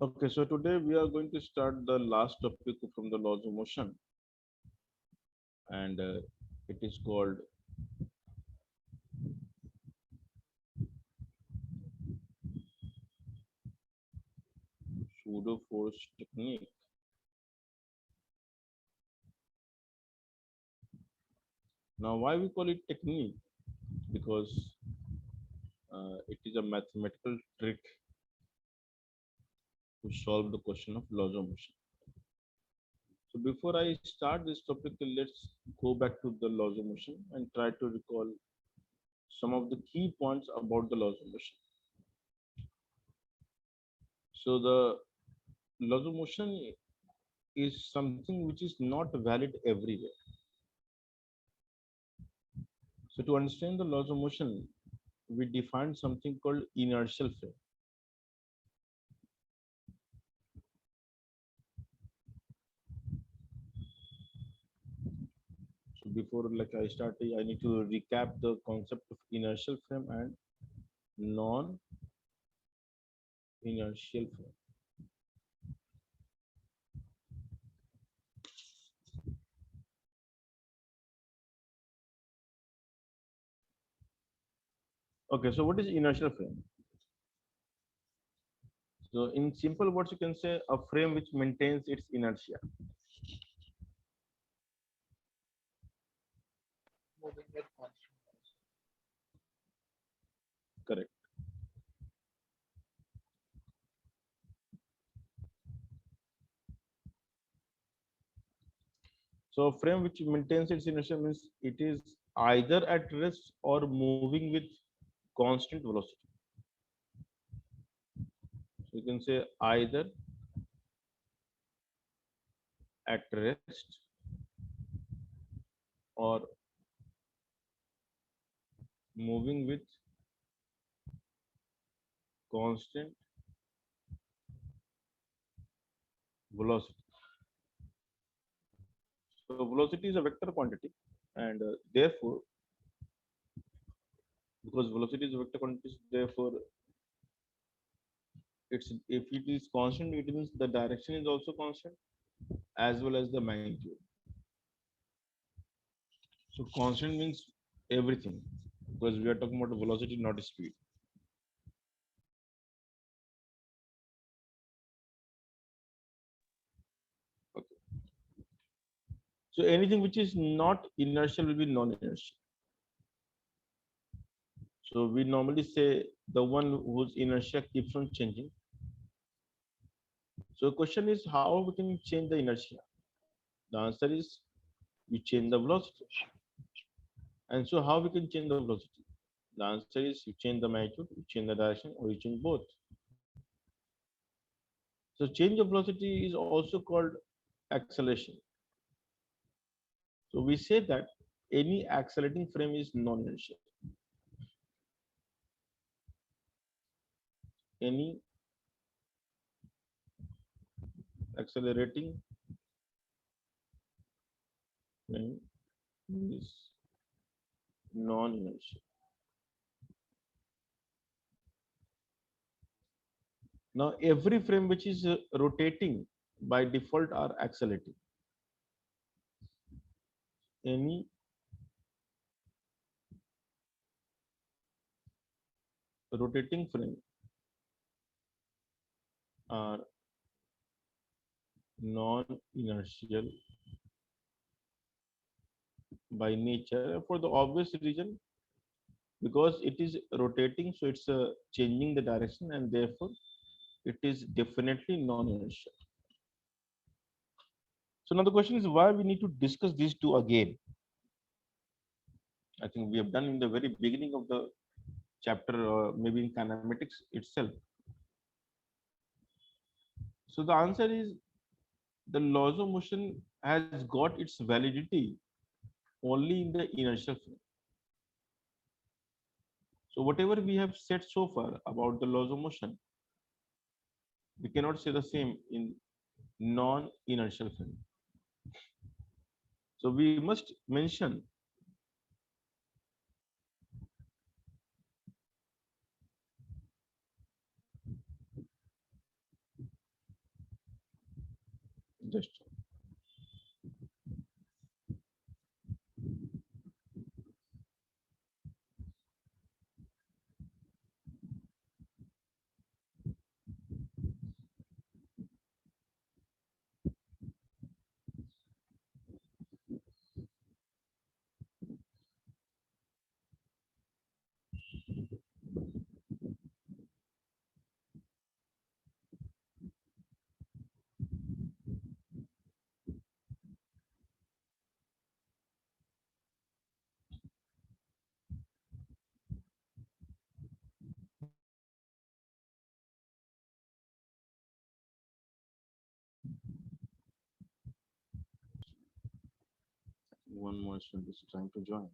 Okay, so today we are going to start the last topic from the laws of motion, and it is called pseudo force technique. Now, why we call it technique? Because it is a mathematical trick to solve the question of laws of motion. So, before I start this topic, let's go back to the laws of motion and try to recall some of the key points about the laws of motion. So, the laws of motion is something which is not valid everywhere. So to understand the laws of motion, we define something called inertial frame. So before like I start, I need to recap the concept of inertial frame and non-inertial frame. Okay, so what is inertial frame? So in simple words, you can say a frame which maintains its inertia. moving with constant velocity. Correct. So a frame which maintains its inertia means it is either at rest or moving with constant velocity. So you can say either at rest or moving with constant velocity. So velocity is a vector quantity, and therefore, because velocity is a vector quantity, therefore, it's if it is constant, it means the direction is also constant as well as the magnitude. So constant means everything because we are talking about velocity, not speed. Okay. So anything which is not inertial will be non-inertial. So we normally say the one whose inertia keeps on changing. So question is how we can change the inertia? The answer is you change the velocity. And so how we can change the velocity? The answer is you change the magnitude, you change the direction, or you change both. So change of velocity is also called acceleration. So we say that any accelerating frame is non-inertial. Any accelerating frame is non-inertial. Now every frame which is rotating by default are accelerating. Any rotating frame are non-inertial by nature for the obvious reason because it is rotating, so it's changing the direction, and therefore it is definitely non-inertial. So now the question is why we need to discuss these two again. I think we have done in the very beginning of the chapter, maybe in kinematics itself. So the answer is the laws of motion has got its validity only in the inertial frame. So whatever we have said so far about the laws of motion, we cannot say the same in non-inertial frame. So we must mention One more student is trying to join.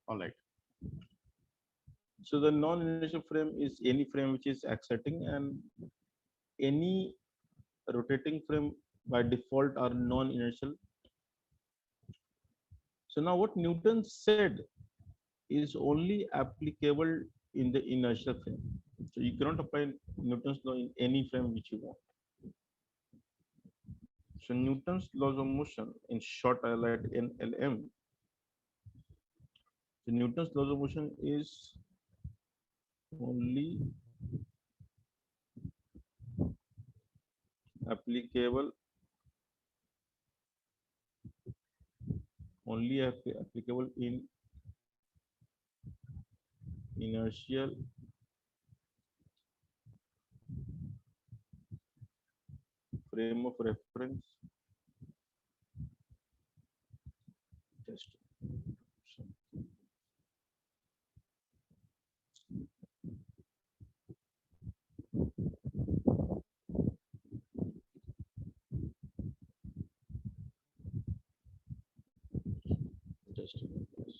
All right. So the non-inertial frame is any frame which is accelerating, and any rotating frame by default are non-inertial. So now what Newton said is only applicable in the inertial frame. So you cannot apply Newton's law in any frame which you want. So Newton's laws of motion, in short I write NLM. So Newton's laws of motion is only applicable applicable in inertial frame of reference. Just just a minute, please.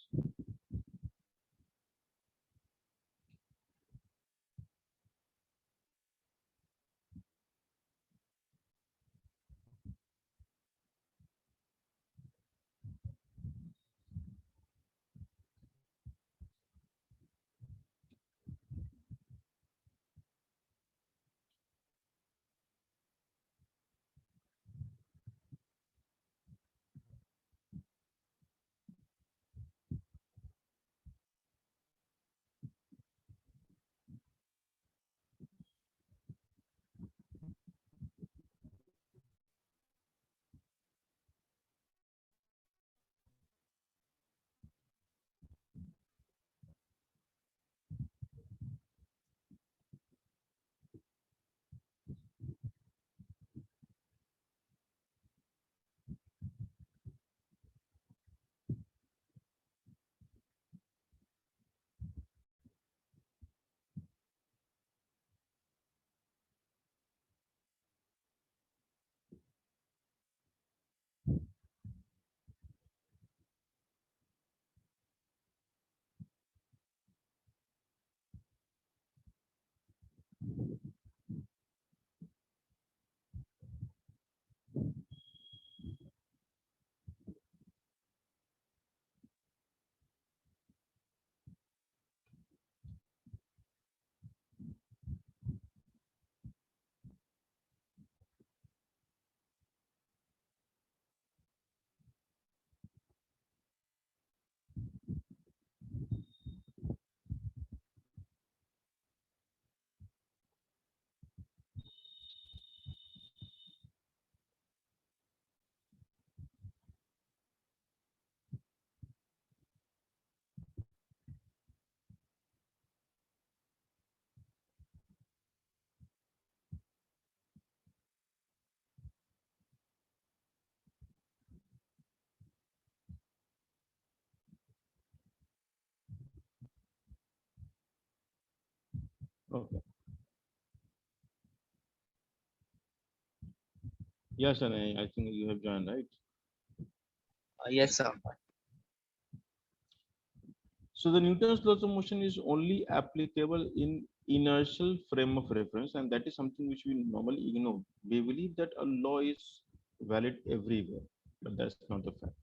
Okay. Yes, and I think you have joined, right? Yes, sir. So the Newton's laws of motion is only applicable in inertial frame of reference, and that is something which we normally ignore. We believe that a law is valid everywhere, but that's not the fact.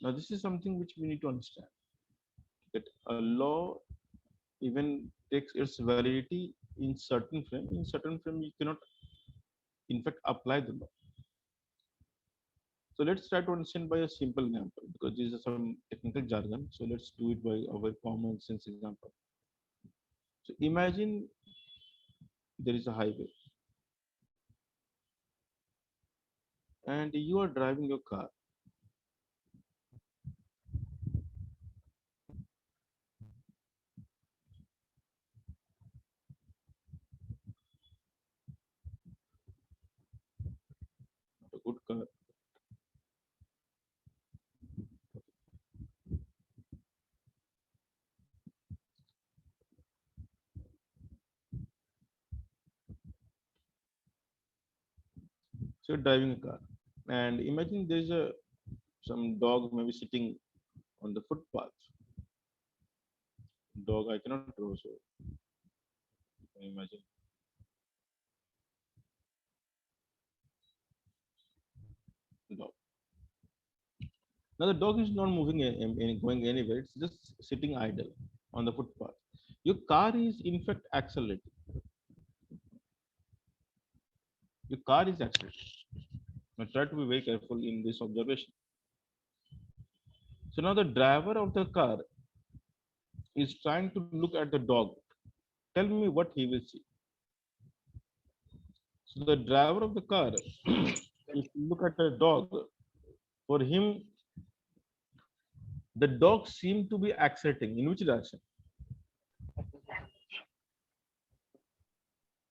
Now, this is something which we need to understand, that a law even takes its validity in certain frame. In certain frame, you cannot, in fact, apply the law. So let's try to understand by a simple example, because these are some technical jargon. So let's do it by a very common sense example. So imagine there is a highway and you are driving your car. A good car. So you're driving a car, and imagine there's a some dog maybe sitting on the footpath. Dog I cannot draw, so you can imagine dog. Now the dog is not moving going anywhere. It's just sitting idle on the footpath. Your car is in fact accelerating. Your car is accelerating. Now try to be very careful in this observation. So now the driver of the car is trying to look at the dog. Tell me what he will see. So the driver of the car, if you look at the dog, for him, the dog seemed to be accelerating. In which direction?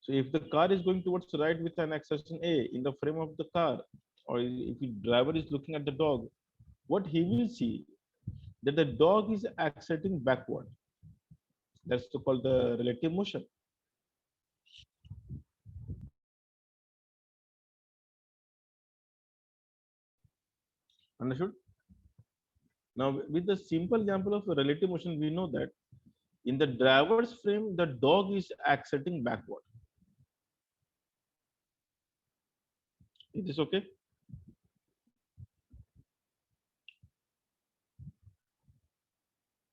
So if the car is going towards the right with an acceleration A in the frame of the car, or if the driver is looking at the dog, what he will see that the dog is accelerating backward. That's called the relative motion. Understood? Now, with the simple example of relative motion, we know that in the driver's frame, the dog is accelerating backward. Is this okay?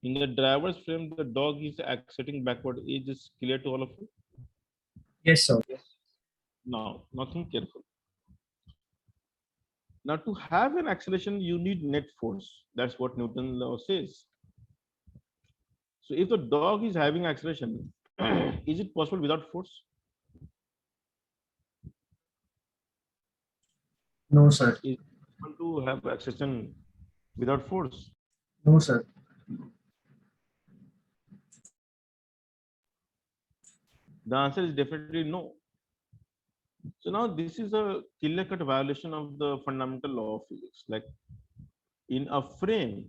In the driver's frame, the dog is accelerating backward. Is this clear to all of you? Yes, sir. Now, nothing careful. Now, to have an acceleration, you need net force. That's what Newton's law says. So, if the dog is having acceleration, is it possible without force? No, sir. Is it possible to have acceleration without force? No, sir. The answer is definitely no. So now this is a clear-cut violation of the fundamental law of physics. Like in a frame,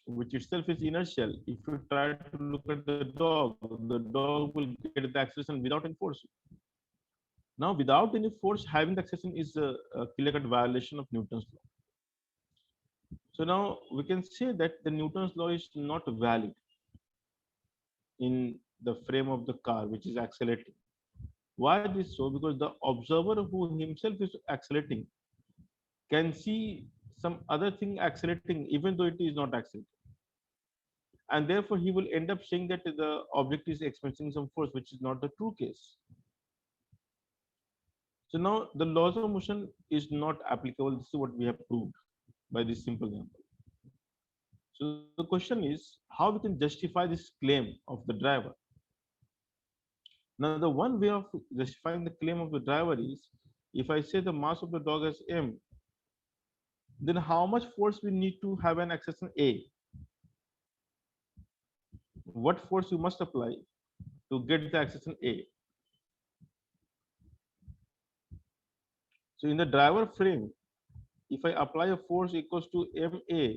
which itself is inertial, if you try to look at the dog will get the acceleration without any force. Now, without any force, having the acceleration is a clear-cut violation of Newton's law. So now we can say that the Newton's law is not valid in the frame of the car, which is accelerating. Why this so? Because the observer who himself is accelerating can see some other thing accelerating even though it is not accelerating. And therefore, he will end up saying that the object is experiencing some force, which is not the true case. So now the laws of motion is not applicable. This is what we have proved by this simple example. So the question is how we can justify this claim of the driver. Now the one way of justifying the claim of the driver is if I say the mass of the dog as m, then how much force we need to have an acceleration A? What force you must apply to get the acceleration A? So in the driver frame, if I apply a force equals to ma,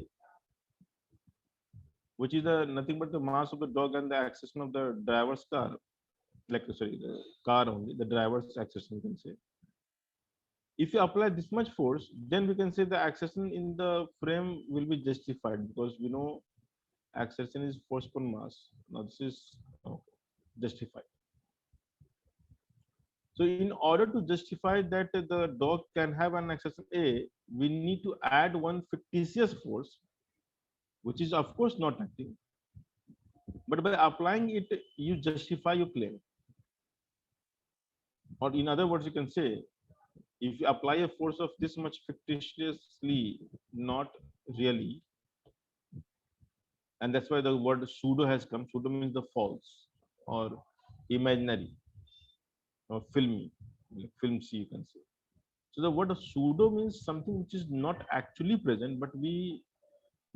which is the nothing but the mass of the dog and the acceleration of the driver's car, like sorry, the car only, the driver's acceleration, you can say. If you apply this much force, then we can say the acceleration in the frame will be justified because we know acceleration is force per mass. Now this is justified. So in order to justify that the dog can have an acceleration A, we need to add one fictitious force, which is of course not acting. But by applying it, you justify your claim. Or in other words, you can say, if you apply a force of this much fictitiously, not really, and that's why the word pseudo has come. Pseudo means the false or imaginary or filmy, like film C, you can say. So the word pseudo means something which is not actually present, but we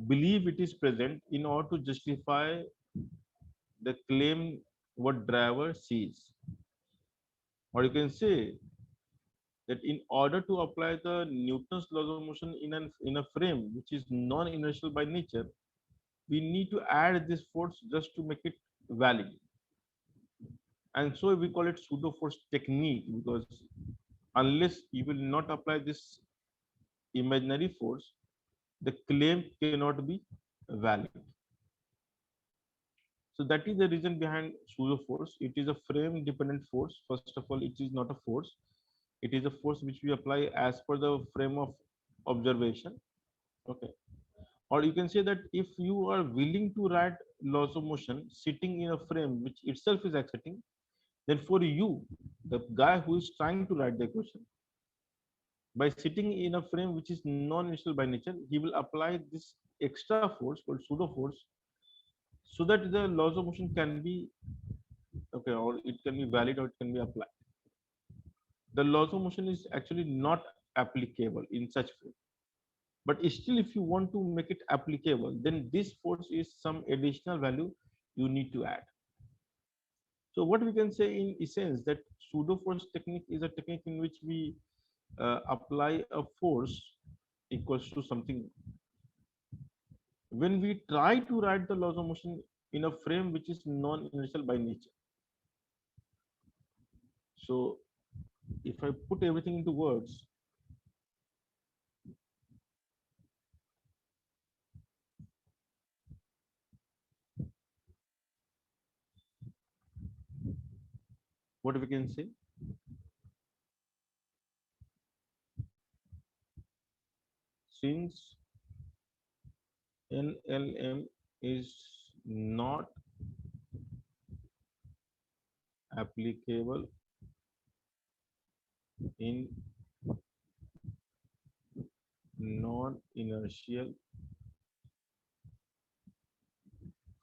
believe it is present in order to justify the claim what driver sees. Or you can say that in order to apply the Newton's laws of motion in a frame which is non-inertial by nature, we need to add this force just to make it valid. And so we call it pseudo force technique because unless you will not apply this imaginary force, the claim cannot be valid. So that is the reason behind pseudo force. It is a frame dependent force. First of all, it is not a force. It is a force which we apply as per the frame of observation. Okay. Or you can say that if you are willing to write laws of motion sitting in a frame which itself is accelerating, then for you, the guy who is trying to write the equation, by sitting in a frame which is non-inertial by nature, he will apply this extra force called pseudo force so that the laws of motion can be okay, or it can be valid or it can be applied. The laws of motion is actually not applicable in such frame. But still, if you want to make it applicable, then this force is some additional value you need to add. So what we can say in essence that pseudo force technique is a technique in which we apply a force equals to something when we try to write the laws of motion in a frame which is non-inertial by nature. So if I put everything into words, what we can say? Since NLM is not applicable in non-inertial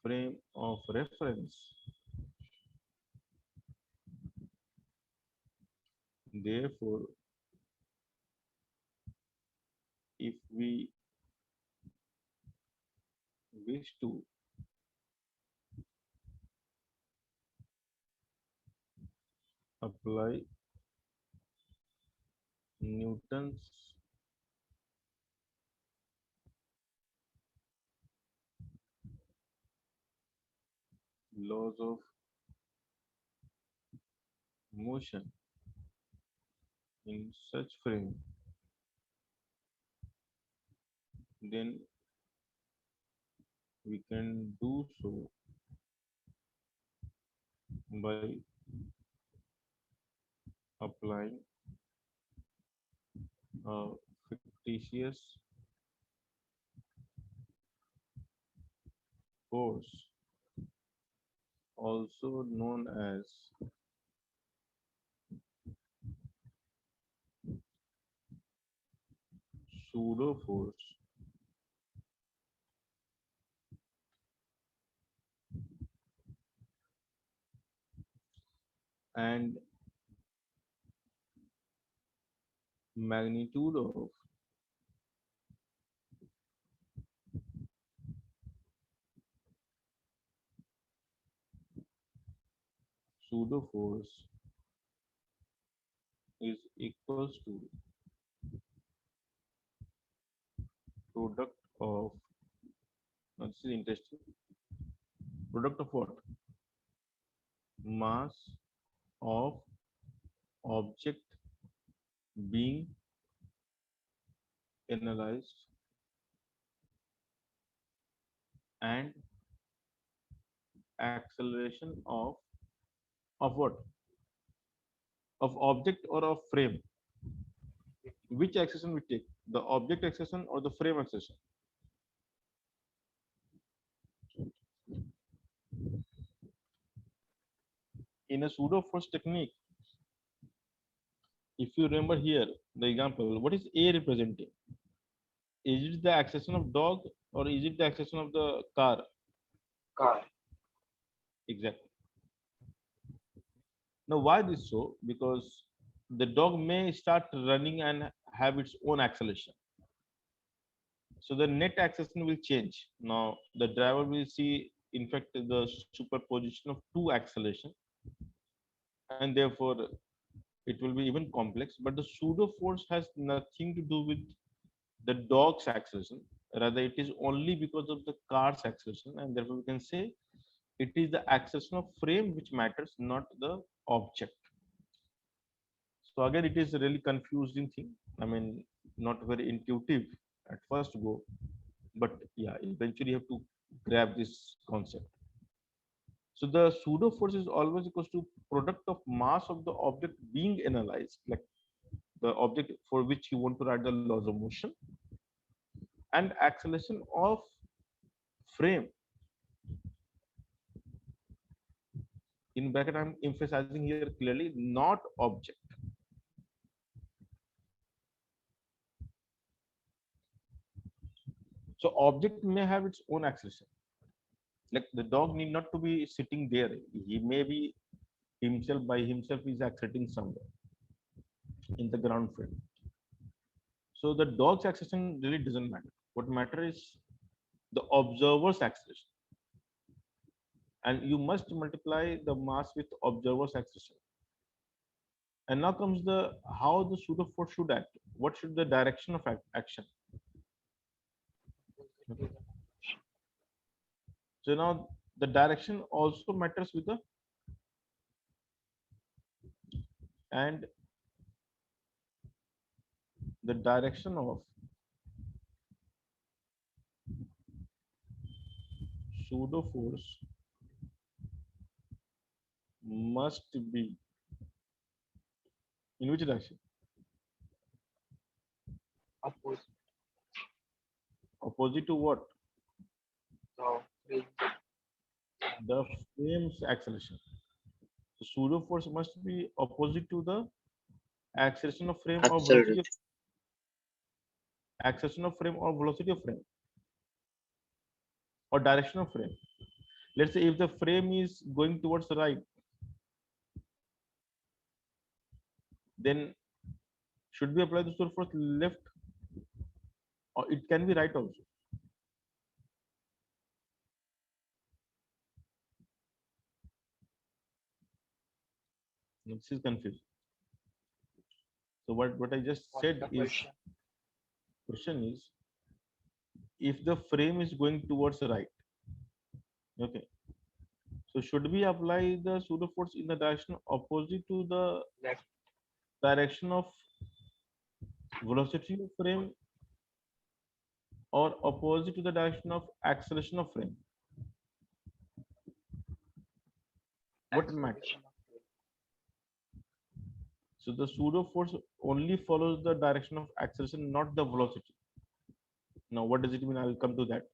frame of reference, therefore, if we wish to apply Newton's laws of motion in such frame, then we can do so by applying a fictitious force, also known as pseudo force, and magnitude of pseudo force is equals to product of, now this is interesting, product of what? Mass of object being analyzed and acceleration of what? Of object or of frame? Which acceleration we take? The object acceleration or the frame acceleration? In a pseudo force technique, if you remember here the example, what is A representing? Is it the acceleration of dog or is it the acceleration of the car? Car. Exactly. Now, why this so? Because the dog may start running and have its own acceleration. So the net acceleration will change. Now, the driver will see, in fact, the superposition of two acceleration, and therefore it will be even complex. But the pseudo force has nothing to do with the dog's acceleration. Rather, it is only because of the car's acceleration, and therefore we can say it is the acceleration of frame which matters, not the object. So again, it is a really confusing thing. I mean, not very intuitive at first go, but yeah, eventually you have to grab this concept. So the pseudo force is always equals to product of mass of the object being analyzed, like the object for which you want to write the laws of motion, and acceleration of frame. In bracket, I'm emphasizing here clearly, not object. So object may have its own acceleration. Like the dog need not to be sitting there. He may be himself by himself is accelerating somewhere in the ground frame. So the dog's acceleration really doesn't matter. What matters is the observer's acceleration. and you must multiply the mass with observer's acceleration. And now comes the how the pseudo force should act. What should the direction of action? So now the direction also matters with the and the direction of pseudo force must be in which direction? Opposite. Opposite to what? So frame. The frame's acceleration. The pseudo force must be opposite to the acceleration of frame or velocity of acceleration of frame or velocity of frame or direction of frame. Let's say if the frame is going towards the right, then should we apply the pseudo force left, or it can be right also? This is confused. So what I just What's said the is question is if the frame is going towards the right, okay, so should we apply the pseudo force in the direction opposite to the Left. direction of velocity of frame or opposite to the direction of acceleration of frame? What matters? Acceleration of frame. So the pseudo force only follows the direction of acceleration, not the velocity. Now, what does it mean? I will come to that.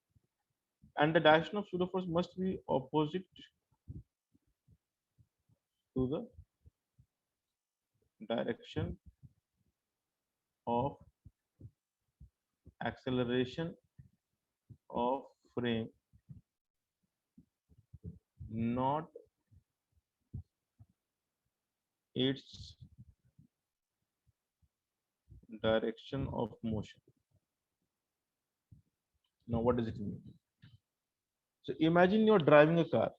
And the direction of pseudo force must be opposite to the direction of acceleration of frame, not its direction of motion. Now, what does it mean? So imagine you're driving a car.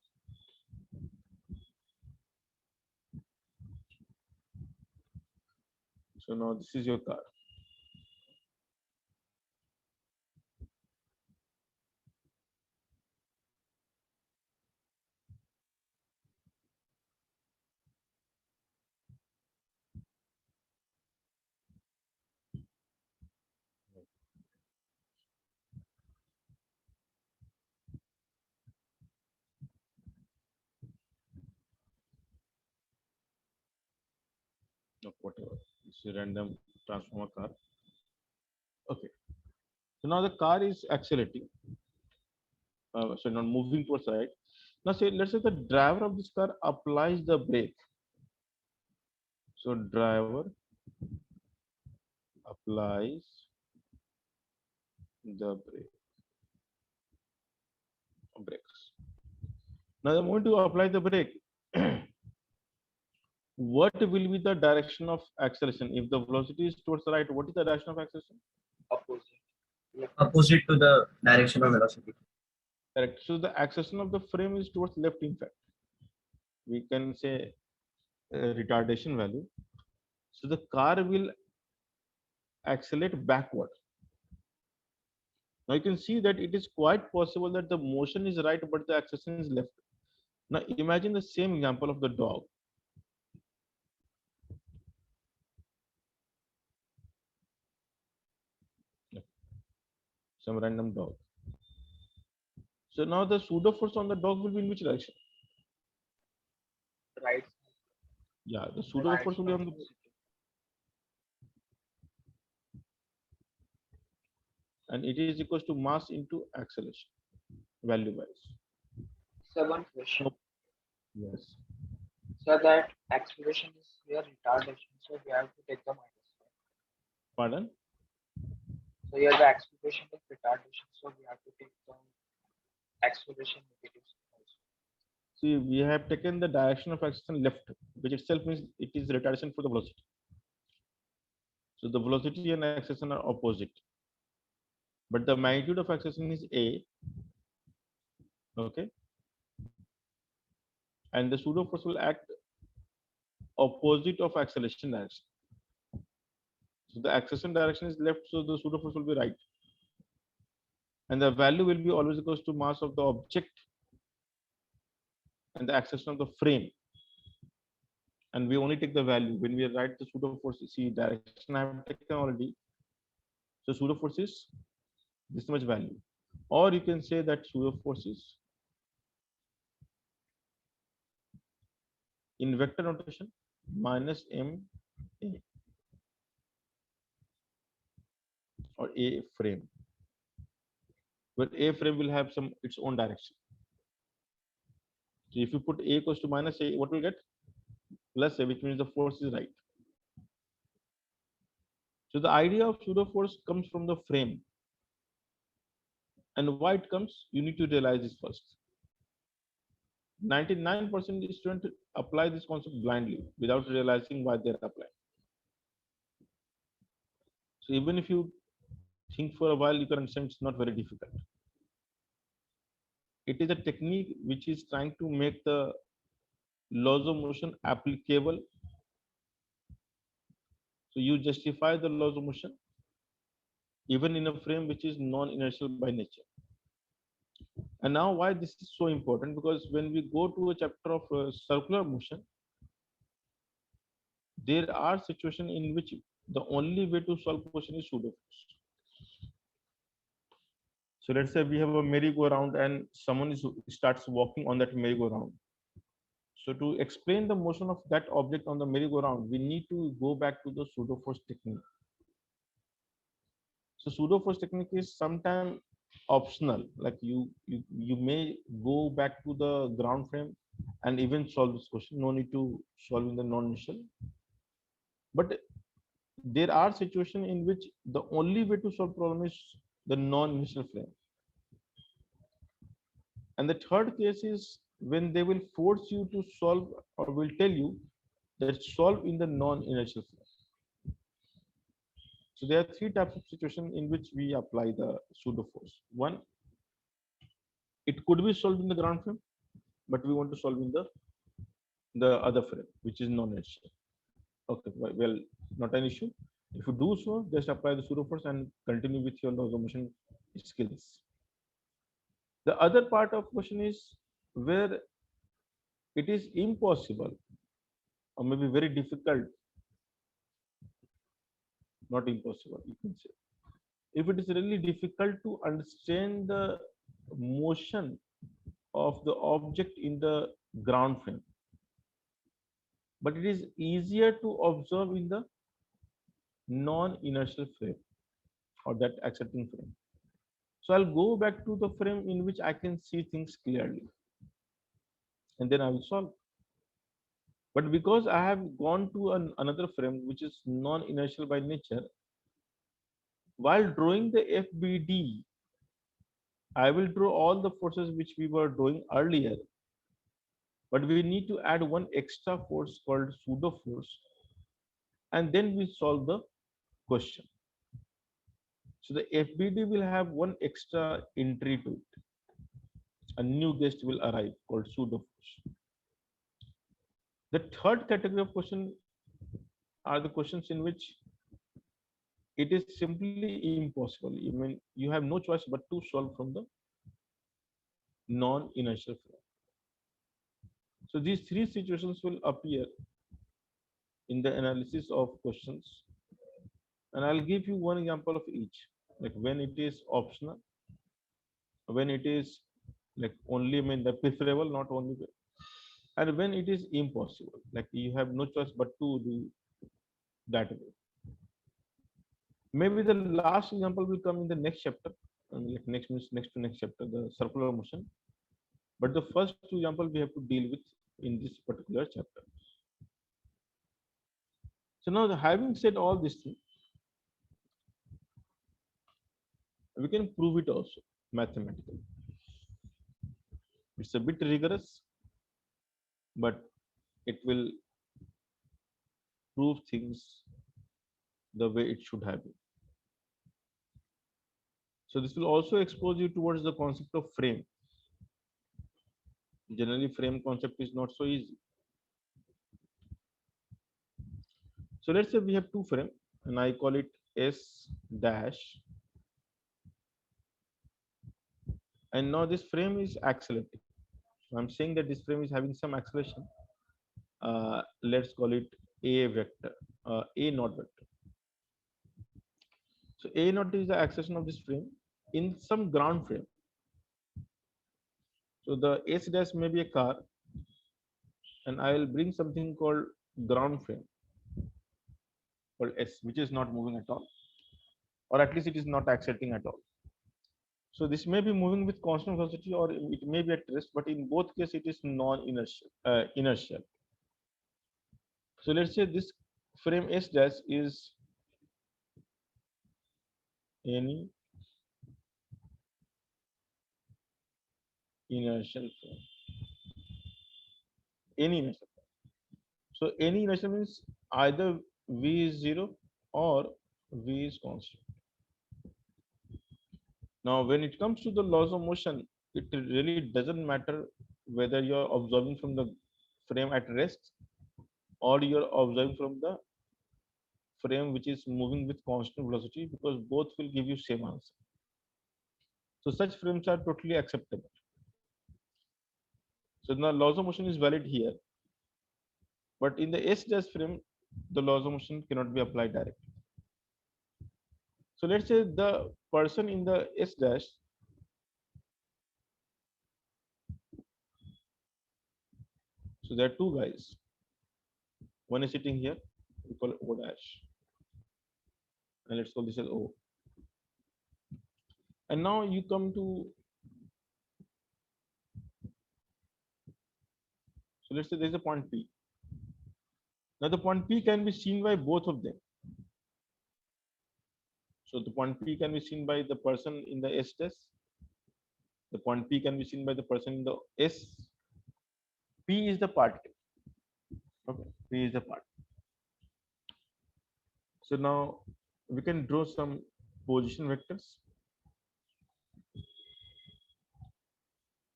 So now this is your car. Or whatever. It's a random transformer car. Okay. So now the car is accelerating. So not moving towards the right. Now say let's say the driver of this car applies the brake. So driver applies the brakes. Now the moment you apply the brake, what will be the direction of acceleration? If the velocity is towards the right, what is the direction of acceleration? Opposite. Left. Opposite to the direction of velocity. Correct. So the acceleration of the frame is towards left. In fact, we can say retardation value. So the car will accelerate backward. Now you can see that it is quite possible that the motion is right, but the acceleration is left. Now imagine the same example of the dog. Some random dog. So now the pseudo force on the dog will be in which direction? Right. Yeah, the pseudo force will be on the and it is equals to mass into acceleration value wise. So one question. Yes. So that acceleration is your retardation. So we have to take the minus. Pardon? So here the acceleration is retardation. So we have to take the acceleration negative. Also. See, we have taken the direction of acceleration left, which itself means it is retardation for the velocity. So the velocity and acceleration are opposite. But the magnitude of acceleration is A. Okay. and the pseudo force will act opposite of acceleration direction. So the acceleration direction is left, so the pseudo force will be right. And the value will be always equals to mass of the object and the acceleration of the frame. And we only take the value when we write the pseudo force. See, direction I have taken already. So pseudo force is this much value. Or you can say that pseudo force is in vector notation minus m a or a frame, where a frame will have some its own direction. So if you put a equals to minus a, what will get? Plus a, which means the force is right. So the idea of pseudo force comes from the frame. And why it comes, you need to realize this first. 99% of students apply this concept blindly without realizing why they're applying. So even if you think for a while, you can understand it's not very difficult. It is a technique which is trying to make the laws of motion applicable. So you justify the laws of motion even in a frame which is non-inertial by nature. And now why this is so important, because when we go to a chapter of circular motion, there are situations in which the only way to solve question is pseudo force. So let's say we have a merry-go-round and someone starts walking on that merry-go-round. So to explain the motion of that object on the merry-go-round, we need to go back to the pseudo force technique. So pseudo force technique is sometimes optional, like you may go back to the ground frame and even solve this question. No need to solve in the non-initial. But there are situations in which the only way to solve problem is the non-initial frame. And the third case is when they will force you to solve or will tell you that solve in the non-inertial frame. So there are three types of situations in which we apply the pseudo force. One, it could be solved in the ground frame, but we want to solve in the other frame, which is non-inertial. Okay, well, not an issue. If you do so, just apply the pseudo force and continue with your laws of motion skills. The other part of question is where it is impossible or maybe very difficult, not impossible, you can say. If it is really difficult to understand the motion of the object in the ground frame, but it is easier to observe in the non-inertial frame or that accepting frame. So I'll go back to the frame in which I can see things clearly, and then I will solve. But because I have gone to another frame which is non-inertial by nature, while drawing the FBD, I will draw all the forces which we were drawing earlier, but we need to add one extra force called pseudo force, and then we solve the question. So the FBD will have one extra entry to it. A new guest will arrive called pseudo force. The third category of question are the questions in which it is simply impossible. I mean, you have no choice but to solve from the non-inertial frame. So these three situations will appear in the analysis of questions. And I'll give you one example of each, like when it is optional, when it is like only, I mean, the preferable, not only, and when it is impossible, like you have no choice but to do that way. Maybe the last example will come in the next chapter, and like next means next to next chapter, the circular motion. But the first two example we have to deal with in this particular chapter. So now, having said all this thing, we can prove it also mathematically. It's a bit rigorous, but it will prove things the way it should have been. So this will also expose you towards the concept of frame. Generally, frame concept is not so easy. So let's say we have two frame, and I call it S dash, and now this frame is accelerating. So I'm saying that this frame is having some acceleration. Let's call it A vector, A naught vector. So A naught is the acceleration of this frame in some ground frame. So the S dash may be a car, and I will bring something called ground frame called S, which is not moving at all, or at least it is not accelerating at all. So this may be moving with constant velocity, or it may be at rest, but in both cases it is non-inertial. Inertial. So let's say this frame S dash is any inertial frame. Any inertial. So any inertial means either V is zero or V is constant. Now, when it comes to the laws of motion, it really doesn't matter whether you're observing from the frame at rest or you're observing from the frame which is moving with constant velocity, because both will give you same answer. So such frames are totally acceptable. So the laws of motion is valid here, but in the S dash frame, the laws of motion cannot be applied directly. So let's say the person in the S dash, so there are two guys. One is sitting here, we call it O dash, and let's call this as O. And now you come to, so let's say there's a point P. Now the point P can be seen by both of them. So the point P can be seen by the person in the S dash. The point P can be seen by the person in the S. P is the particle. Okay, P is the particle. So now we can draw some position vectors.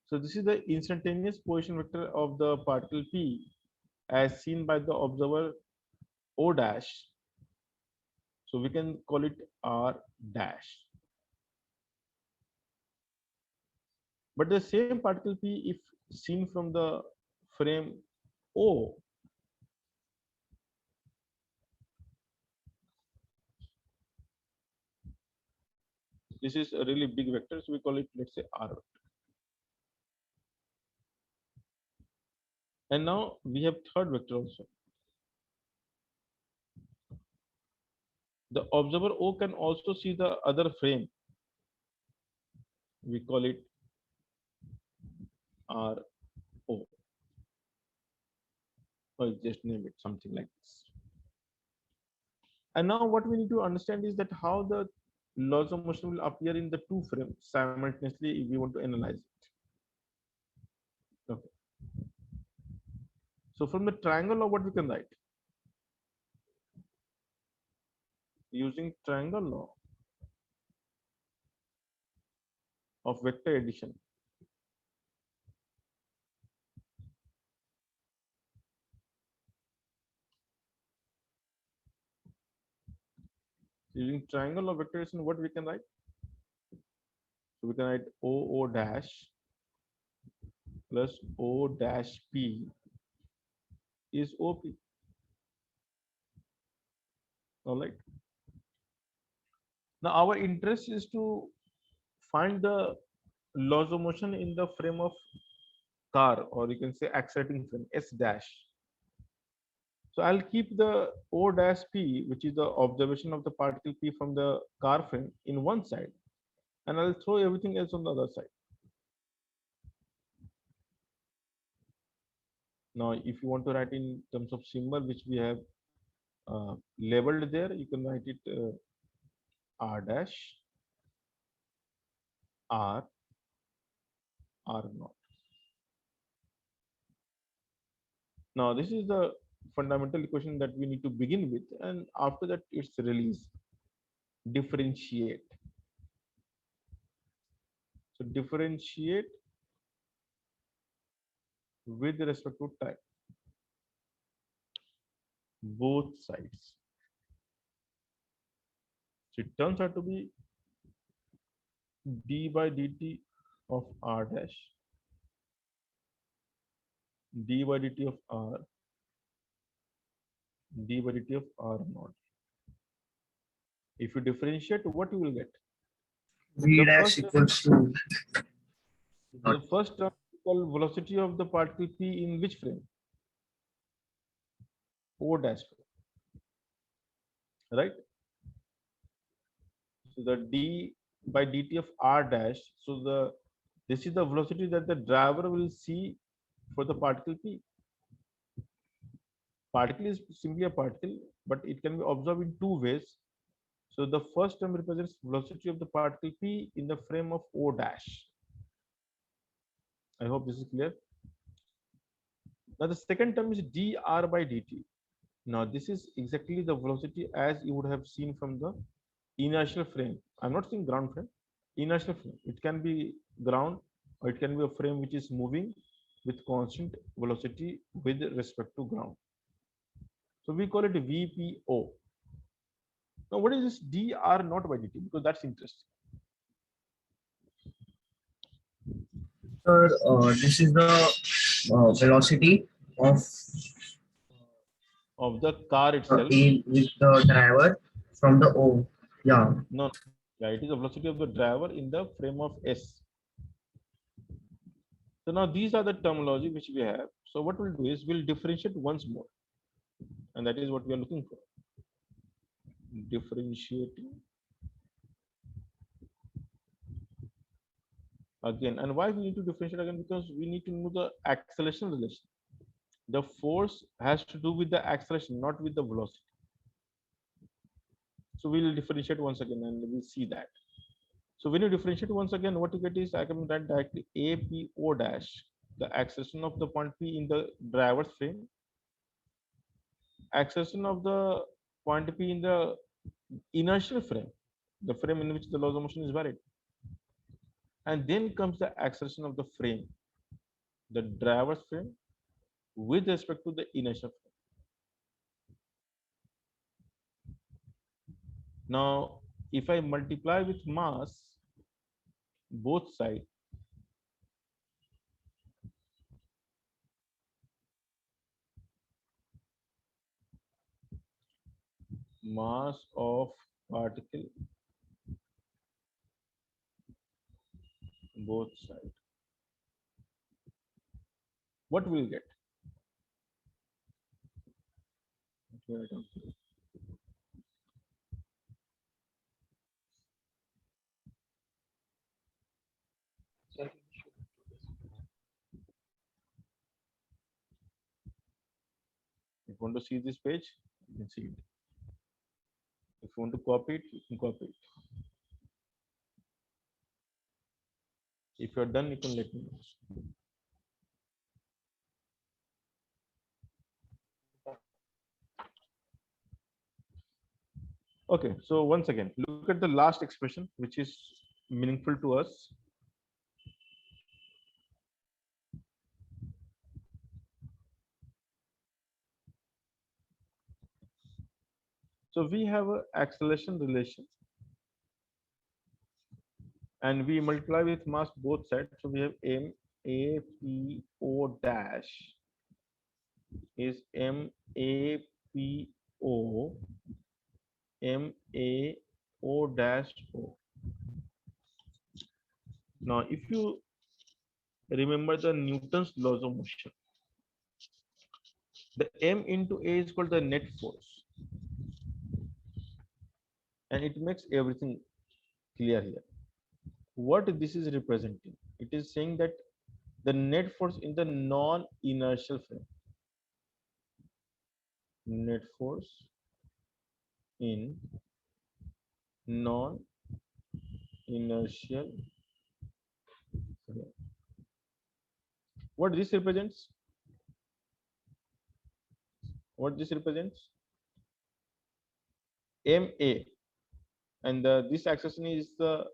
So this is the instantaneous position vector of the particle P as seen by the observer O dash. So we can call it R dash. But the same particle P, if seen from the frame O, this is a really big vector, so we call it, let's say, R vector. And now we have third vector also. The observer O can also see the other frame. We call it R O. Or just name it something like this. And now what we need to understand is that how the laws of motion will appear in the two frames simultaneously if we want to analyze it. Okay. So from the triangle law, what we can write? Using triangle law of vector addition. Using triangle of vector addition, what we can write? So we can write O dash plus O dash P is OP. All right. Now our interest is to find the laws of motion in the frame of car, or you can say accelerating frame S dash. So I'll keep the O dash P, which is the observation of the particle P from the car frame, in one side, and I'll throw everything else on the other side. Now, if you want to write in terms of symbol, which we have labeled there, you can write it R dash, R, R naught. Now, this is the fundamental equation that we need to begin with, and after that, it's release, differentiate. So differentiate with respect to time, both sides. So it turns out to be d by dt of r dash, d by dt of r, d by dt of r naught. If you differentiate, what you will get? V The dash first equals to the first term is called velocity of the particle p in which frame? O dash frame, right? So the d by dt of r dash. So this is the velocity that the driver will see for the particle p. Particle is simply a particle, but it can be observed in two ways. So the first term represents velocity of the particle p in the frame of O dash. I hope this is clear. Now the second term is dr by dt. Now this is exactly the velocity as you would have seen from the inertial frame. I'm not saying ground frame, inertial frame. It can be ground or it can be a frame which is moving with constant velocity with respect to ground. So we call it VPO. Now what is this dr not by dt? Because that's interesting. sir, this is the velocity Of the car itself. in with the driver from the O. Yeah. No, yeah, it is the velocity of the driver in the frame of S. So now these are the terminology which we have. So what we'll do is we'll differentiate once more. And that is what we are looking for. Differentiating again. And why we need to differentiate again? Because we need to know the acceleration relation. The force has to do with the acceleration, not with the velocity. So we'll differentiate once again and we'll see that. So when you differentiate once again, what you get is I can write directly APO dash, the acceleration of the point P in the driver's frame, acceleration of the point P in the inertial frame, the frame in which the laws of motion is varied. And then comes the acceleration of the frame, the driver's frame, with respect to the inertial frame. Now, if I multiply with mass, both sides, mass of particle, both sides, what will get? Okay, I don't see. Sir, can you show this? If you want to see this page, you can see it. If you want to copy it, you can copy it. If you're done, you can let me know. Okay, so once again, look at the last expression, which is meaningful to us. So we have an acceleration relation and we multiply with mass both sides. So we have MAPO dash is MAPO MAO dash O. Now, if you remember the Newton's laws of motion, the M into A is called the net force. And it makes everything clear here. What this is representing? It is saying that the net force in the non-inertial frame. Net force in non-inertial frame. What this represents? What this represents? MA. And this acceleration is the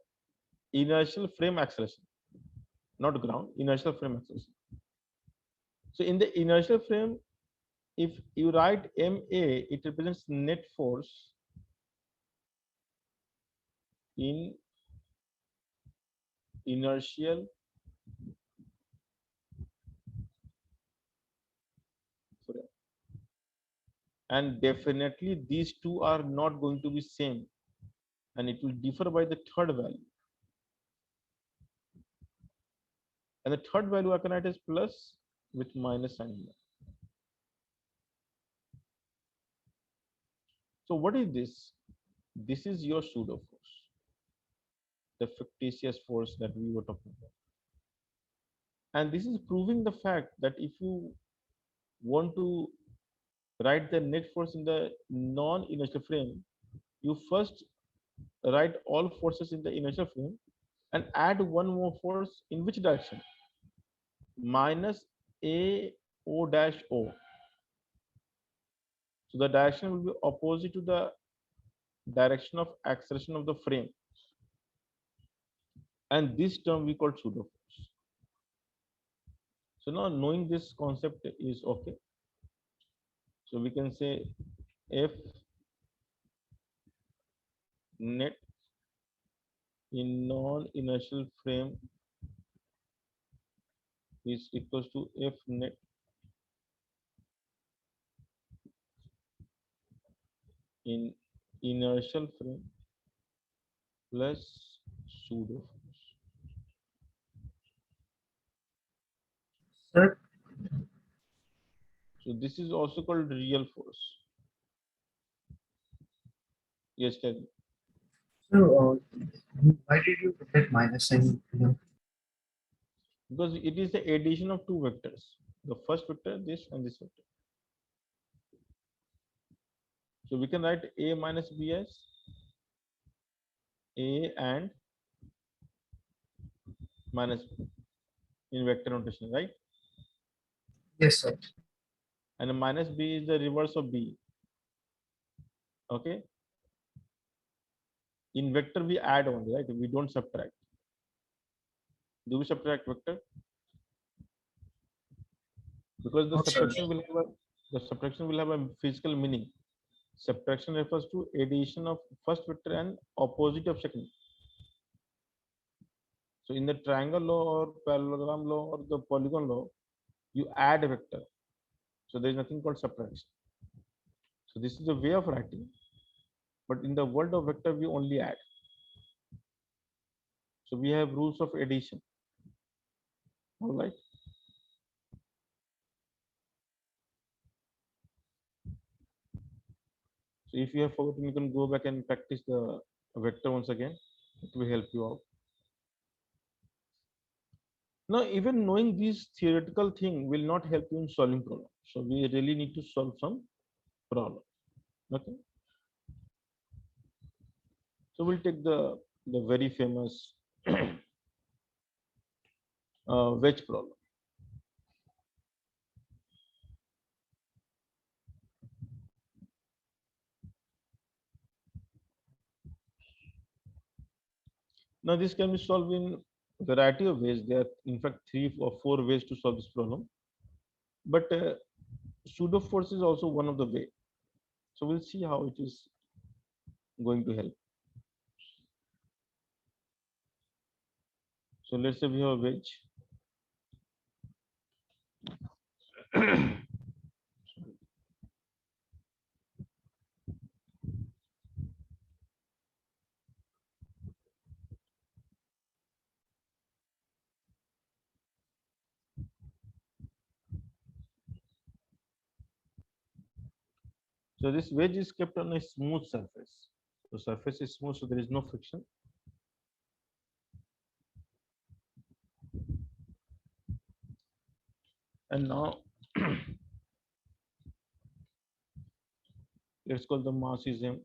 inertial frame acceleration, not ground, inertial frame acceleration. So in the inertial frame, if you write ma, it represents net force in inertial frame. And definitely these two are not going to be same, and it will differ by the third value. And the third value I can write as plus with minus sign here. So what is this? This is your pseudo force, the fictitious force that we were talking about. And this is proving the fact that if you want to write the net force in the non-inertial frame, you first write all forces in the inertial frame and add one more force in which direction? Minus a o dash o. So the direction will be opposite to the direction of acceleration of the frame. And this term we call pseudo force. So now knowing this concept is okay. So we can say F net in non-inertial frame is equals to F net in inertial frame plus pseudo force. Sir, So this is also called real force. Yes, tell me. so why did you put that minus sign here? Because it is the addition of two vectors. The first vector, this, and this vector. So we can write a minus b as a and minus b in vector notation, right? Yes, sir. And the minus b is the reverse of b. Okay. In vector we add only, right? We don't subtract. Do we subtract vector? Because the No, sir. subtraction will have a physical meaning. Subtraction refers to addition of first vector and opposite of second. So in the triangle law or parallelogram law or the polygon law, you add a vector. So there is nothing called subtraction. So this is a way of writing, but in the world of vector, we only add. So we have rules of addition. All right. So if you have forgotten, you can go back and practice the vector once again. It will help you out. Now, even knowing these theoretical thing will not help you in solving problem. So we really need to solve some problem. Okay. So we'll take the very famous wedge problem. Now this can be solved in a variety of ways. There are in fact 3 or 4 ways to solve this problem. But pseudo force is also one of the way. So we'll see how it is going to help. So let's say we have a wedge. So this wedge is kept on a smooth surface. The surface is smooth, so there is no friction. And now let's call the mass is m.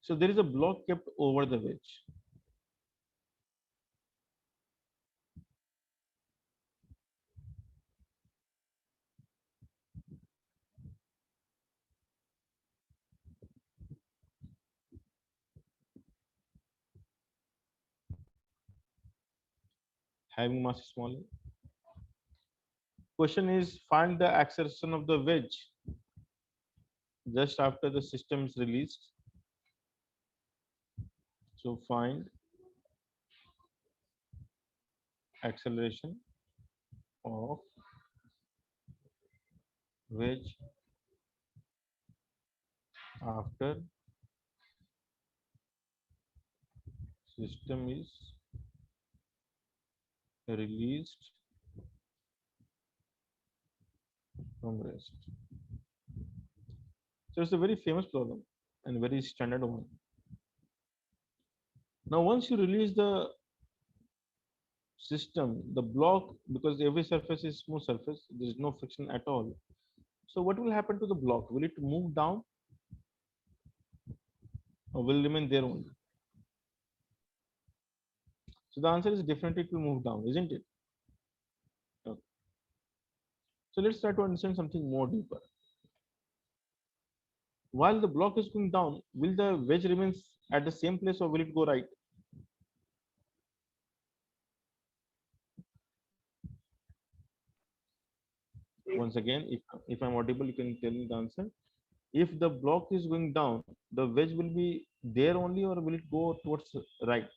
So there is a block kept over the wedge. Having mass small m. question is find the acceleration of the wedge just after the system is released. So find acceleration of wedge after system is released from rest. So it's a very famous problem and very standard one. Now, once you release the system, the block, because every surface is smooth surface, there is no friction at all. So what will happen to the block? Will it move down or will remain there only? So the answer is definitely it will move down, isn't it? Okay. So let's try to understand something more deeper. While the block is going down, will the wedge remains at the same place or will it go right? Once again, if I'm audible, you can tell me the answer. If the block is going down, the wedge will be there only or will it go towards right?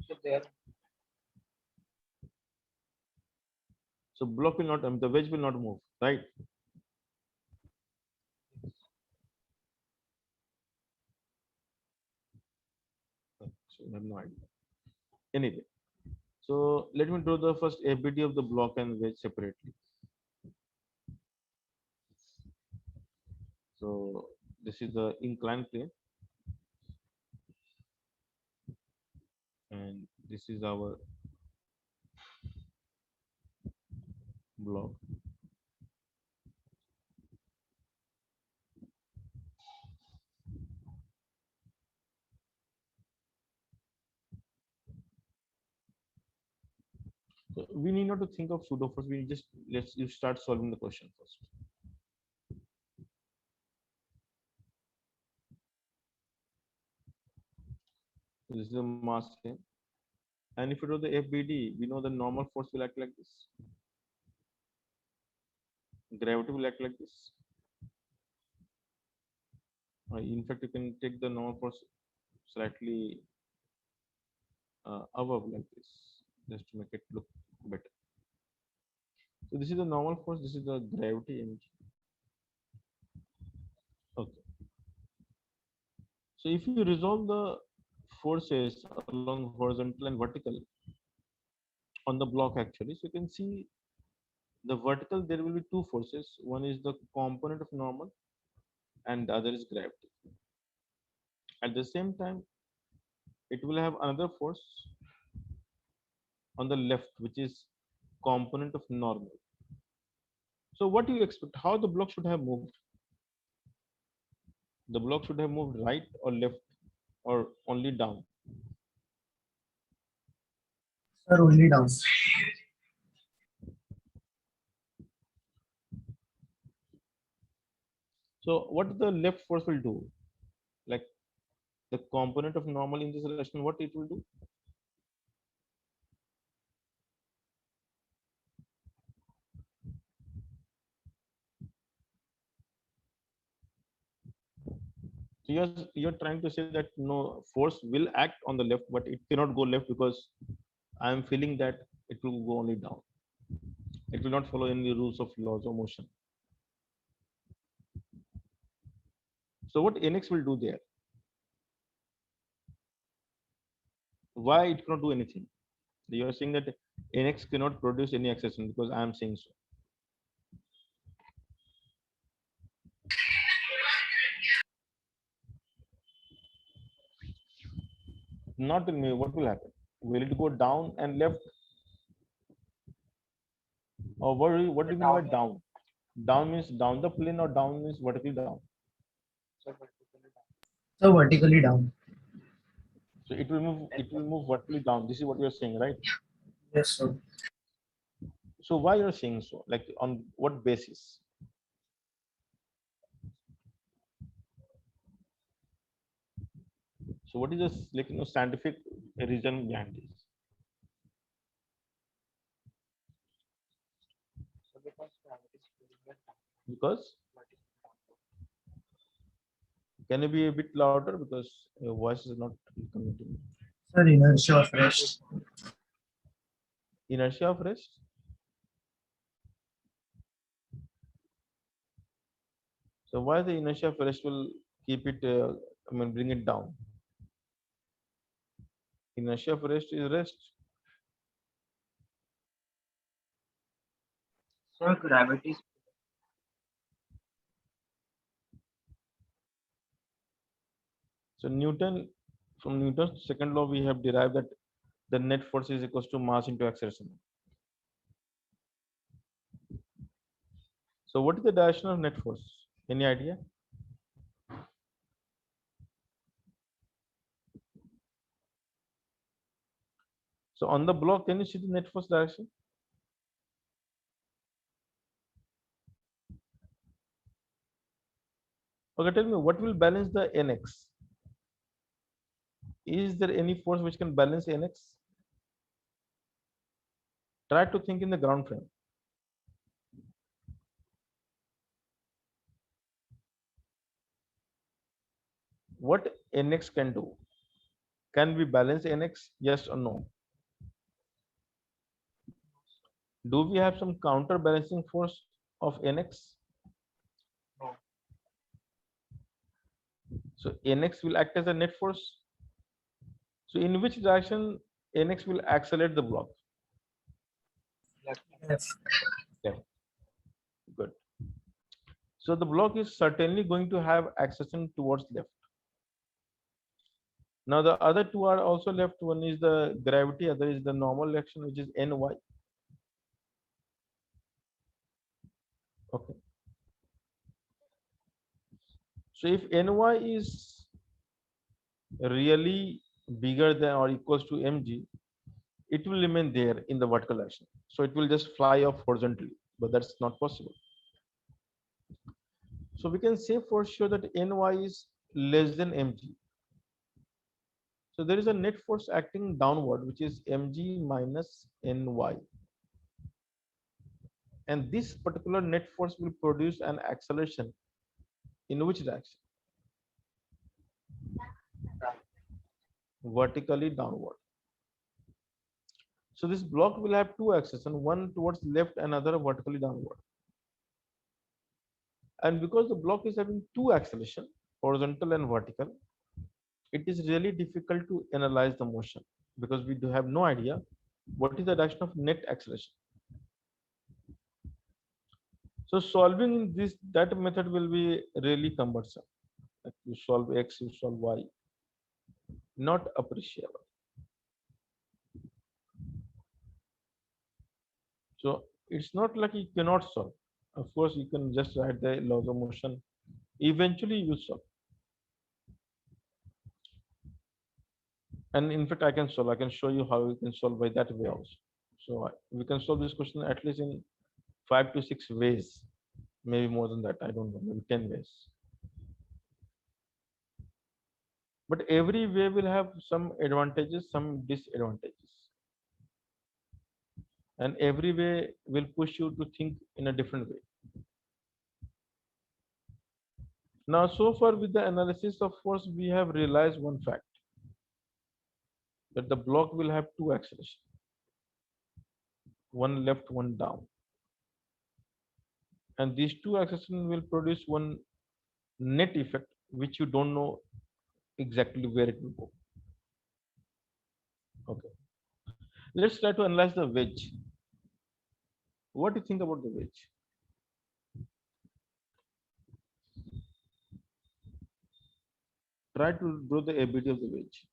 So there, So block will not, the wedge will not move, right? So I have no idea. Anyway, so let me draw the first FBD of the block and wedge separately. So this is the inclined plane, and this is our block. So we need not to think of pseudo force. We just let's you start solving the question first. So this is the mass plane, and if you do the FBD, we know the normal force will act like this. Gravity will act like this. In fact, you can take the normal force slightly above like this, just to make it look better. So this is the normal force. This is the gravity energy. Okay. So if you resolve the forces along horizontal and vertical on the block actually, so you can see the vertical there will be two forces. One is the component of normal and the other is gravity. At the same time, it will have another force on the left, which is component of normal. So what do you expect? How the block should have moved? The block should have moved right or left or only down. Sir, only down. So what the left force will do? Like the component of normal in this relation, what it will do? So you're trying to say that no force will act on the left, but it cannot go left because I am feeling that it will go only down. It will not follow any rules of laws of motion. So what NX will do there? Why it cannot do anything? You are saying that NX cannot produce any acceleration because I am saying so. Not in me. What will happen? Will it go down and left? Or what do you mean by down? Down means down the plane or down means vertically down. so vertically down. So vertically down. So it will move vertically down. This is what you're saying, right? Yes, sir. So why you're saying so? Like on what basis? So what is this like scientific reason behind this? Because vertical downward. can you be a bit louder because your voice is not coming to me. Sir, inertia of rest. Inertia of rest. So why the inertia of rest will keep it? I mean, bring it down. Inertia of rest is rest. So gravity is So from Newton's second law, we have derived that the net force is equals to mass into acceleration. So what is the direction of net force? Any idea? So on the block, can you see the net force direction? Okay, tell me what will balance the nx? Is there any force which can balance nx? Try to think in the ground frame. What nx can do? Can we balance nx? Yes or no? Do we have some counterbalancing force of nx? no. So nx will act as a net force. So in which direction nx will accelerate the block? Left. Yes. Good. So the block is certainly going to have acceleration towards left. Now the other two are also left. One is the gravity, other is the normal action, which is ny. Okay. So if ny is really bigger than or equals to mg, it will remain there in the vertical direction. So it will just fly off horizontally, but that's not possible. So we can say for sure that ny is less than mg. So there is a net force acting downward, which is mg minus ny. And this particular net force will produce an acceleration in which direction? Vertically downward. So this block will have two axes, and one towards left and other vertically downward. And because the block is having two acceleration, horizontal and vertical, it is really difficult to analyze the motion because we do have no idea what is the direction of net acceleration. So solving that method will be really cumbersome. Like you solve x, you solve y, not appreciable. So it's not like you cannot solve. Of course, you can just write the laws of motion. Eventually, you solve. And in fact, I can solve. I can show you how you can solve by that way also. So we can solve this question at least in 5 to 6 ways, maybe more than that. I don't know, maybe 10 ways. But every way will have some advantages, some disadvantages. And every way will push you to think in a different way. Now, so far with the analysis of force, we have realized one fact, that the block will have two accelerations, one left, one down. And these two accelerations will produce one net effect, which you don't know exactly where it will go. Okay. Let's try to analyze the wedge. What do you think about the wedge? Try to draw the ability of the wedge.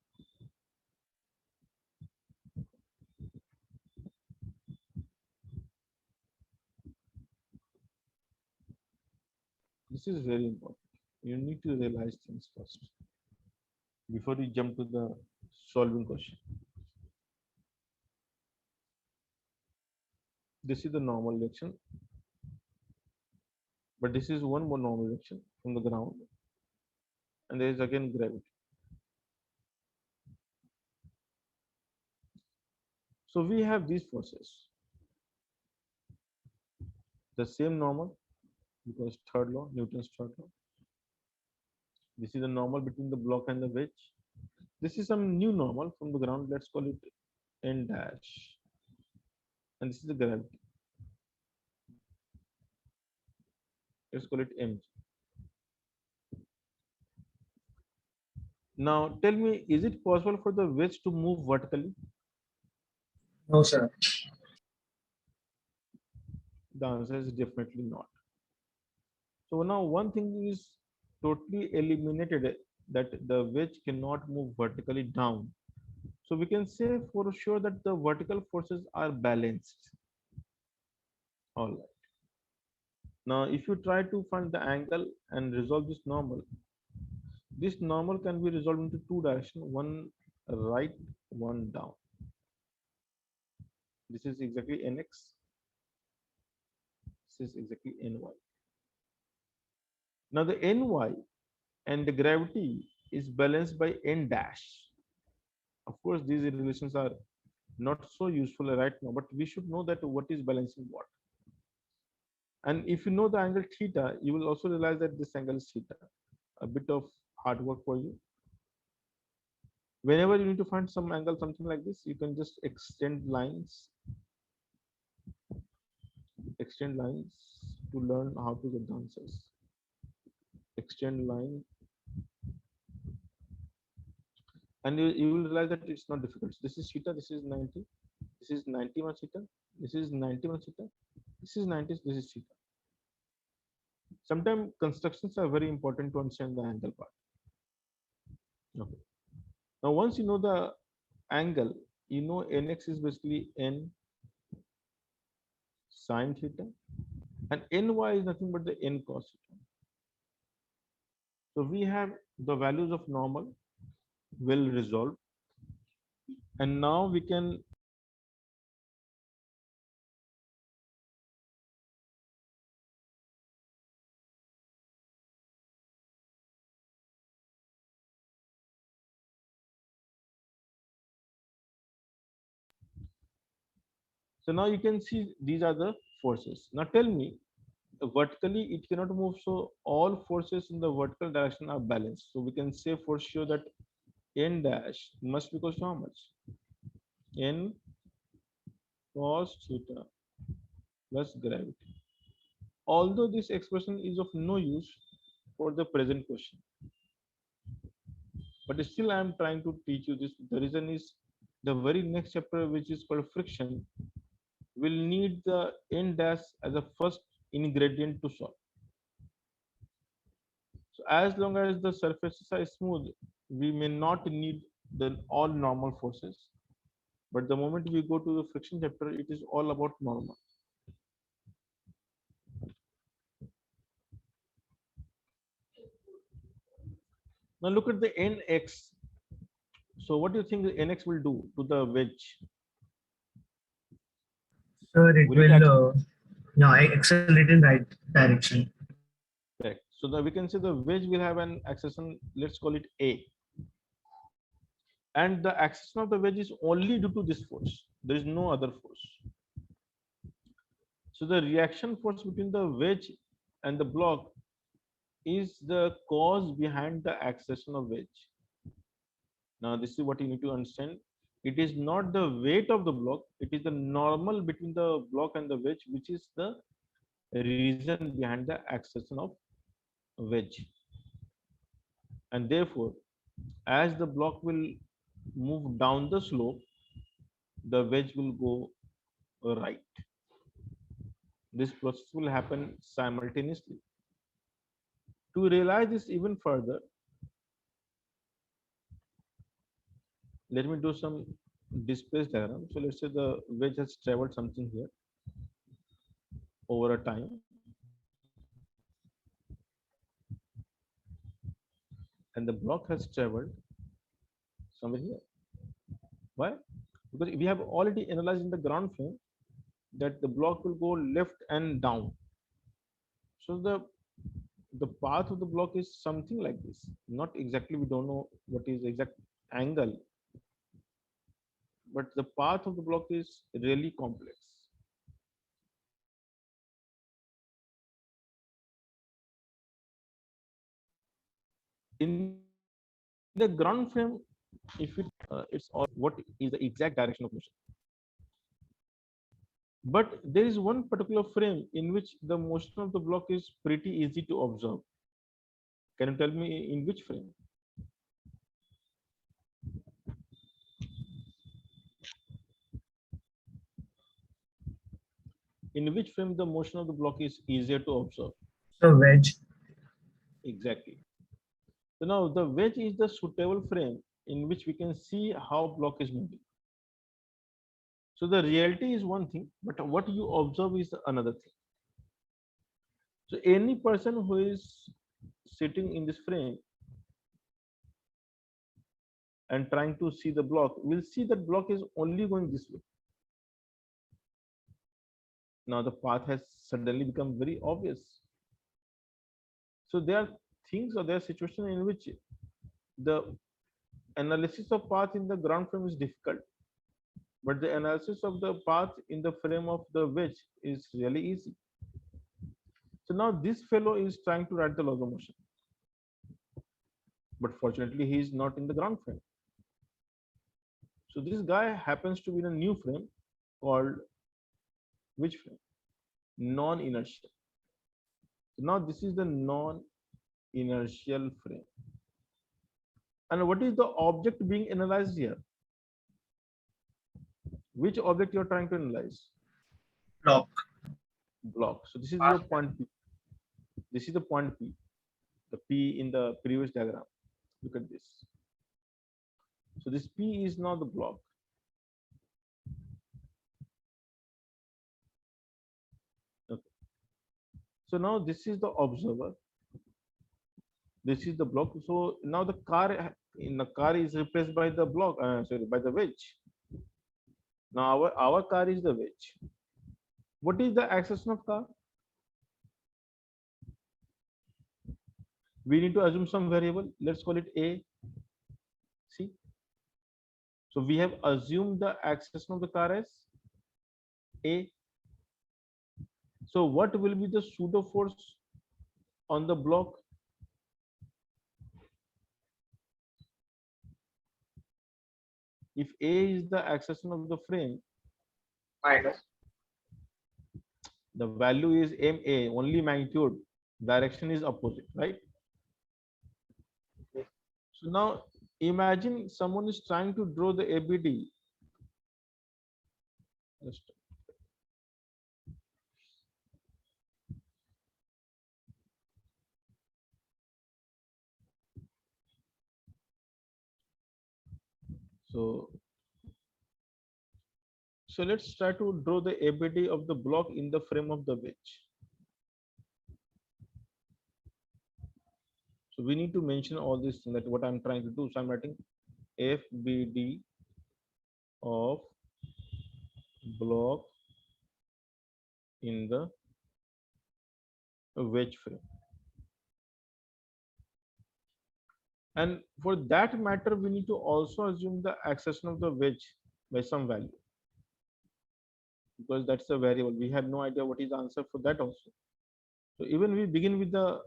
This is very important. You need to realize things first before you jump to the solving question. This is the normal direction, but this is one more normal direction from the ground, and there is again gravity. So we have these forces, the same normal, because third law, Newton's third law. This is the normal between the block and the wedge. This is some new normal from the ground. Let's call it n dash, and this is the gravity. Let's call it mg. Now tell me, is it possible for the wedge to move vertically? No, sir. The answer is definitely not. So now one thing is totally eliminated, that the wedge cannot move vertically down. So we can say for sure that the vertical forces are balanced. All right. Now, if you try to find the angle and resolve this normal can be resolved into two directions, one right, one down. This is exactly nx. This is exactly ny. Now the ny and the gravity is balanced by n dash. Of course, these relations are not so useful right now, but we should know that what is balancing what. And if you know the angle theta, you will also realize that this angle is theta. A bit of hard work for you. Whenever you need to find some angle, something like this, you can just extend lines to learn how to get the answers. Extend line, and you will realize that it's not difficult. So this is theta, this is 90, this is 91 theta, this is 91 theta, this is 90, this is theta. Sometimes constructions are very important to understand the angle part. Okay. Now once you know the angle, you know nx is basically n sine theta, and ny is nothing but the n cos theta. So we have the values of normal well resolved, and now we can so now you can see these are the forces. Now tell me, vertically it cannot move, so all forces in the vertical direction are balanced. So we can say for sure that n dash must be equal to how much? N cos theta plus gravity. Although this expression is of no use for the present question, but still I am trying to teach you this. The reason is the very next chapter, which is called friction, will need the n dash as a first ingredient to solve. So as long as the surfaces are smooth, we may not need the all normal forces. But the moment we go to the friction chapter, it is all about normal. Now look at the nx. So what do you think the nx will do to the wedge? Sir, it Will it will no, accelerate in right direction. Correct. So we can say the wedge will have an acceleration, let's call it A. And the acceleration of the wedge is only due to this force. There is no other force. So the reaction force between the wedge and the block is the cause behind the acceleration of wedge. Now this is what you need to understand. It is not the weight of the block, it is the normal between the block and the wedge, which is the reason behind the acceleration of wedge. And therefore, as the block will move down the slope, the wedge will go right. This process will happen simultaneously. To realize this even further, let me do some displaced diagram. So let's say the wedge has traveled something here over a time. And the block has traveled somewhere here. Why? Because we have already analyzed in the ground plane that the block will go left and down. So the path of the block is something like this. Not exactly, we don't know what is the exact angle, but the path of the block is really complex. In the ground frame, if it's all what is the exact direction of motion. But there is one particular frame in which the motion of the block is pretty easy to observe. Can you tell me in which frame? In which frame the motion of the block is easier to observe? So wedge. Exactly. So now the wedge is the suitable frame in which we can see how block is moving. So the reality is one thing, but what you observe is another thing. So any person who is sitting in this frame and trying to see the block will see that block is only going this way. Now the path has suddenly become very obvious. So there are things or there are situations in which the analysis of path in the ground frame is difficult, but the analysis of the path in the frame of the wedge is really easy. So now this fellow is trying to write the laws of motion, but fortunately he is not in the ground frame. So this guy happens to be in a new frame called which frame? Non-inertial. So now this is the non-inertial frame. And what is the object being analyzed here? Which object you are trying to analyze? Block. Block. So this is your point P. This is the point P. The P in the previous diagram. Look at this. So this P is now the block. Okay. So now this is the observer. This is the block. So now the car in the car is replaced by the block. Sorry, by the wedge. Now our car is the wedge. What is the acceleration of car? We need to assume some variable. Let's call it A. See. So we have assumed the acceleration of the car as A. So what will be the pseudo force on the block? If A is the acceleration of the frame, minus the value is MA, only magnitude, direction is opposite, right? Yes. So now imagine someone is trying to draw the ABD. Just- So, so let's try to draw the ABD of the block in the frame of the wedge. So we need to mention all this thing that what I'm trying to do. So I'm writing FBD of block in the wedge frame. And for that matter, we need to also assume the acceleration of the wedge by some value, because that's a variable. We had no idea what is the answer for that also. So even we begin with the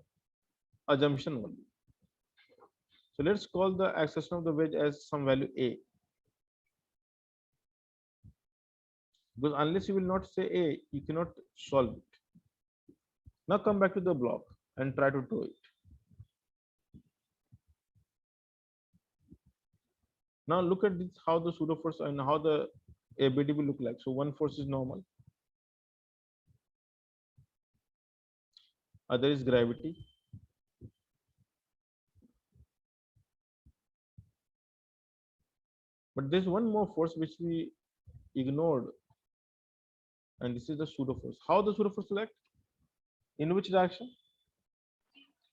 assumption only. So let's call the acceleration of the wedge as some value A. Because unless you will not say A, you cannot solve it. Now come back to the block and try to draw it. Now look at this, how the pseudo force and how the ABD will look like. So one force is normal. Other is gravity. But there's one more force which we ignored. And this is the pseudo force. How the pseudo force will act? In which direction?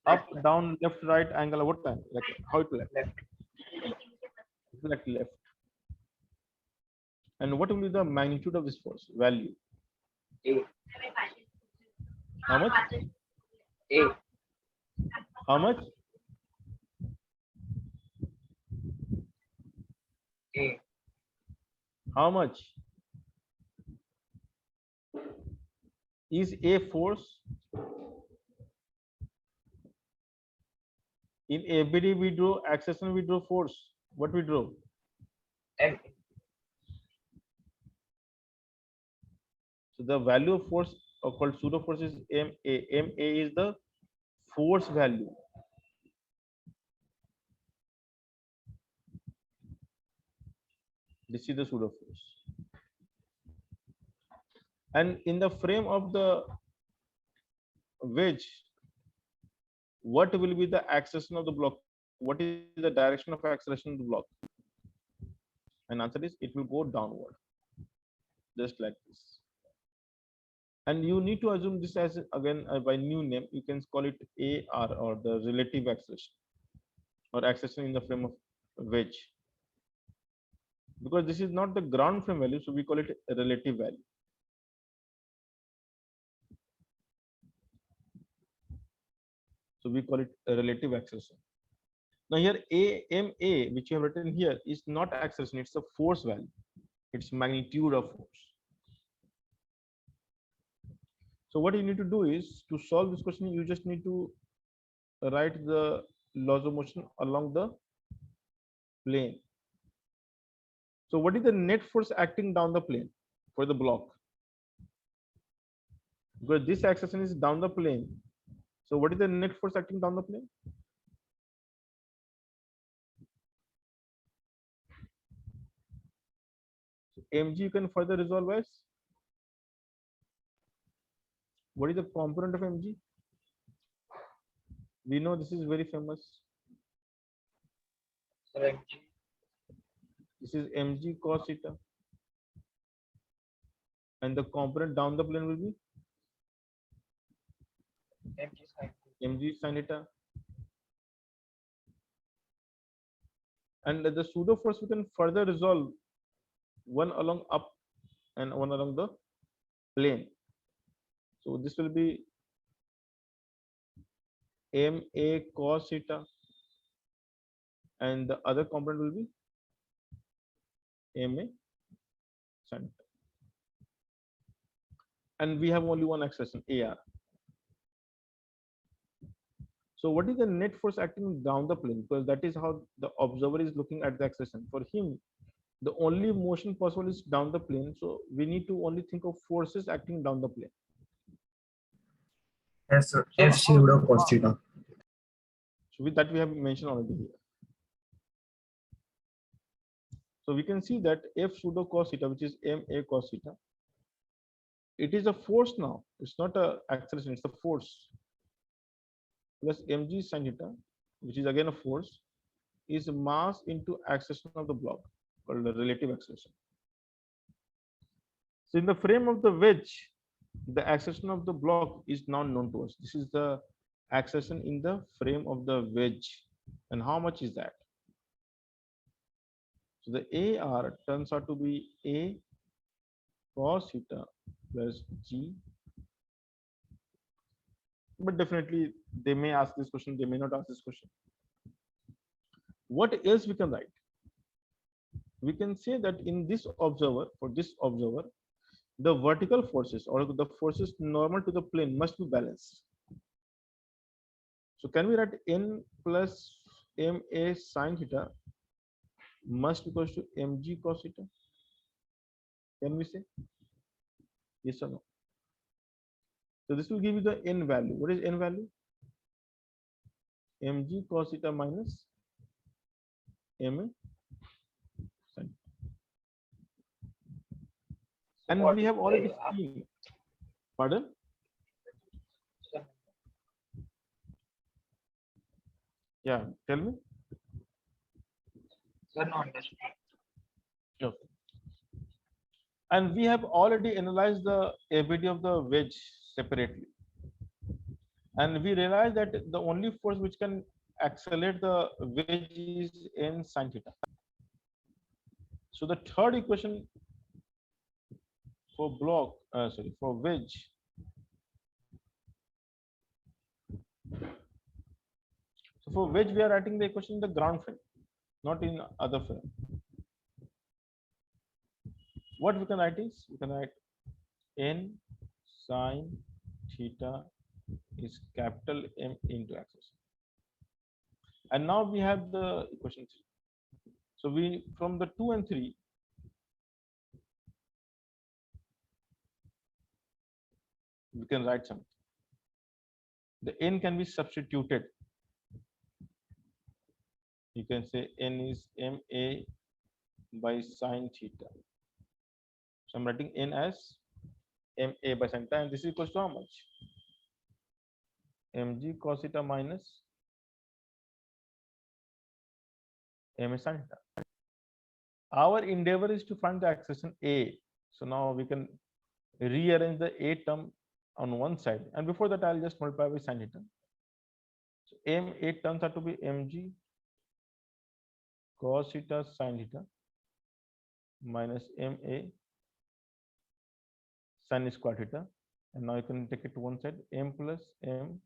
Up, down, left, right, angle, what time? Like how it will act? left It will act left. And what will be the magnitude of this force? Value. A How much? A How much? A How much? Is A force? In ABD, we draw acceleration, we draw force. What we draw? M. So the value of force called pseudo force is MA. MA is the force value. This is the pseudo force. And in the frame of the wedge, what will be the acceleration of the block? What is the direction of acceleration of the block? And answer is it will go downward, just like this. And you need to assume this as again by new name. You can call it AR, or the relative acceleration, or acceleration in the frame of wedge. Because this is not the ground frame value, so we call it a relative value. So we call it a relative acceleration. Now here AMA, which you have written here, is not acceleration, it's a force value. It's magnitude of force. So what you need to do is, to solve this question, you just need to write the laws of motion along the plane. So what is the net force acting down the plane for the block? Because this acceleration is down the plane. So what is the net force acting down the plane? So mg you can further resolve as, what is the component of mg? We know this is very famous. So MG. This is mg cos theta. And the component down the plane will be MG sin. mg sin theta. And the pseudo force we can further resolve, one along up and one along the plane. So this will be ma cos theta, and the other component will be ma sin theta. And we have only one acceleration, AR. So what is the net force acting down the plane? Because that is how the observer is looking at the acceleration. For him, the only motion possible is down the plane. So we need to only think of forces acting down the plane. Yes, sir. So F how- pseudo cos theta. So with that we have mentioned already here. So we can see that F pseudo cos theta, which is ma cos theta, it is a force now. It's not a acceleration, it's a force. Plus mg sin theta, which is again a force, is mass into acceleration of the block, called the relative acceleration. So in the frame of the wedge, the acceleration of the block is now known to us. This is the acceleration in the frame of the wedge. And how much is that? So the AR turns out to be A cos theta plus G. But definitely they may ask this question, they may not ask this question. What else we can write? We can say that in this observer, for this observer, the vertical forces or the forces normal to the plane must be balanced. So can we write n plus ma sin theta must be equals to mg cos theta? Can we say yes or no? So this will give you the n value. What is n value? Mg cos theta minus ma sin. And What we is have already A? seen. Pardon? Sir, Yeah, tell me. sir, no understood. Okay. And we have already analyzed the ABD of the wedge separately. And we realized that the only force which can accelerate the wedge is n sin theta. So the third equation for block, for wedge. So for wedge, we are writing the equation in the ground frame, not in other frame. What we can write is, we can write n sin theta is capital M into acceleration. And now we have the equation 3. So we, from the 2 and 3, we can write something. The n can be substituted. You can say n is ma by sine theta. So I'm writing n as ma by sine theta, and this is equals to how much? Mg cos theta minus ma sin theta. Our endeavor is to find the accession A. So now we can rearrange the A term on one side, and before that I'll just multiply by sin theta. So ma turns out to be mg cos theta sin theta minus ma sin square theta, and now you can take it to one side, m plus m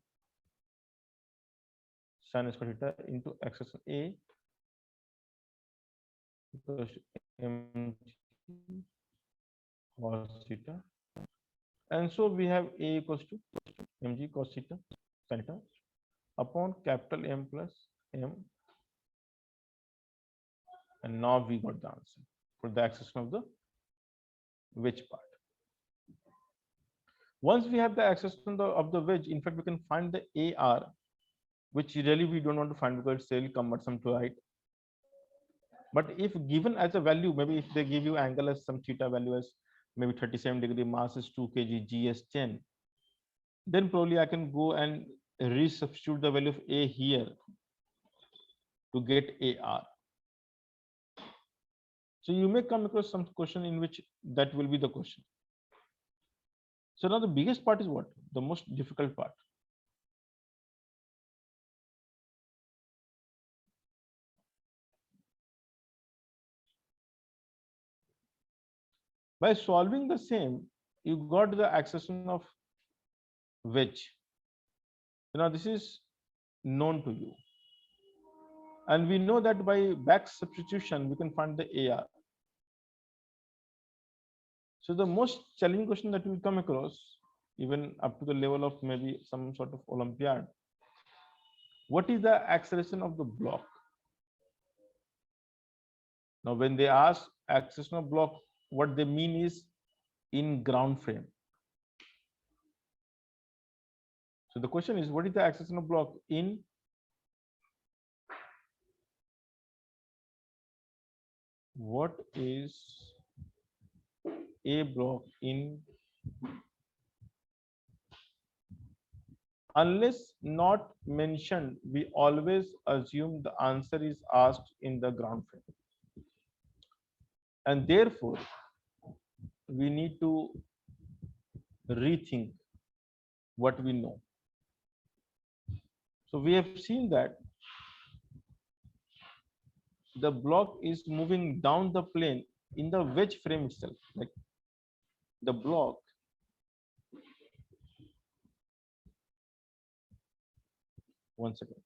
sin square theta into accession A equals to mg cos theta, and so we have A equals to mg cos theta sin theta upon capital M plus m, and now we got the answer for the accession of the wedge part. Once we have the accession of the wedge, in fact we can find the AR, which really we don't want to find because it will cumbersome to write. But if given as a value, maybe if they give you angle as some theta value as maybe 37 degree, mass is 2 kg, g is 10, then probably I can go and resubstitute the value of A here to get AR. So you may come across some question in which that will be the question. So now the biggest part is what? The most difficult part. By solving the same, you got the accession of wedge. Now this is known to you. And we know that by back substitution, we can find the AR. So the most challenging question that we come across, even up to the level of maybe some sort of Olympiad, what is the acceleration of the block? Now, when they ask acceleration of block, what they mean is in ground frame. So the question is, what is the acceleration of block in what is a block in, unless not mentioned, we always assume the answer is asked in the ground frame. And therefore, we need to rethink what we know. So we have seen that the block is moving down the plane in the wedge frame itself, like the block one second.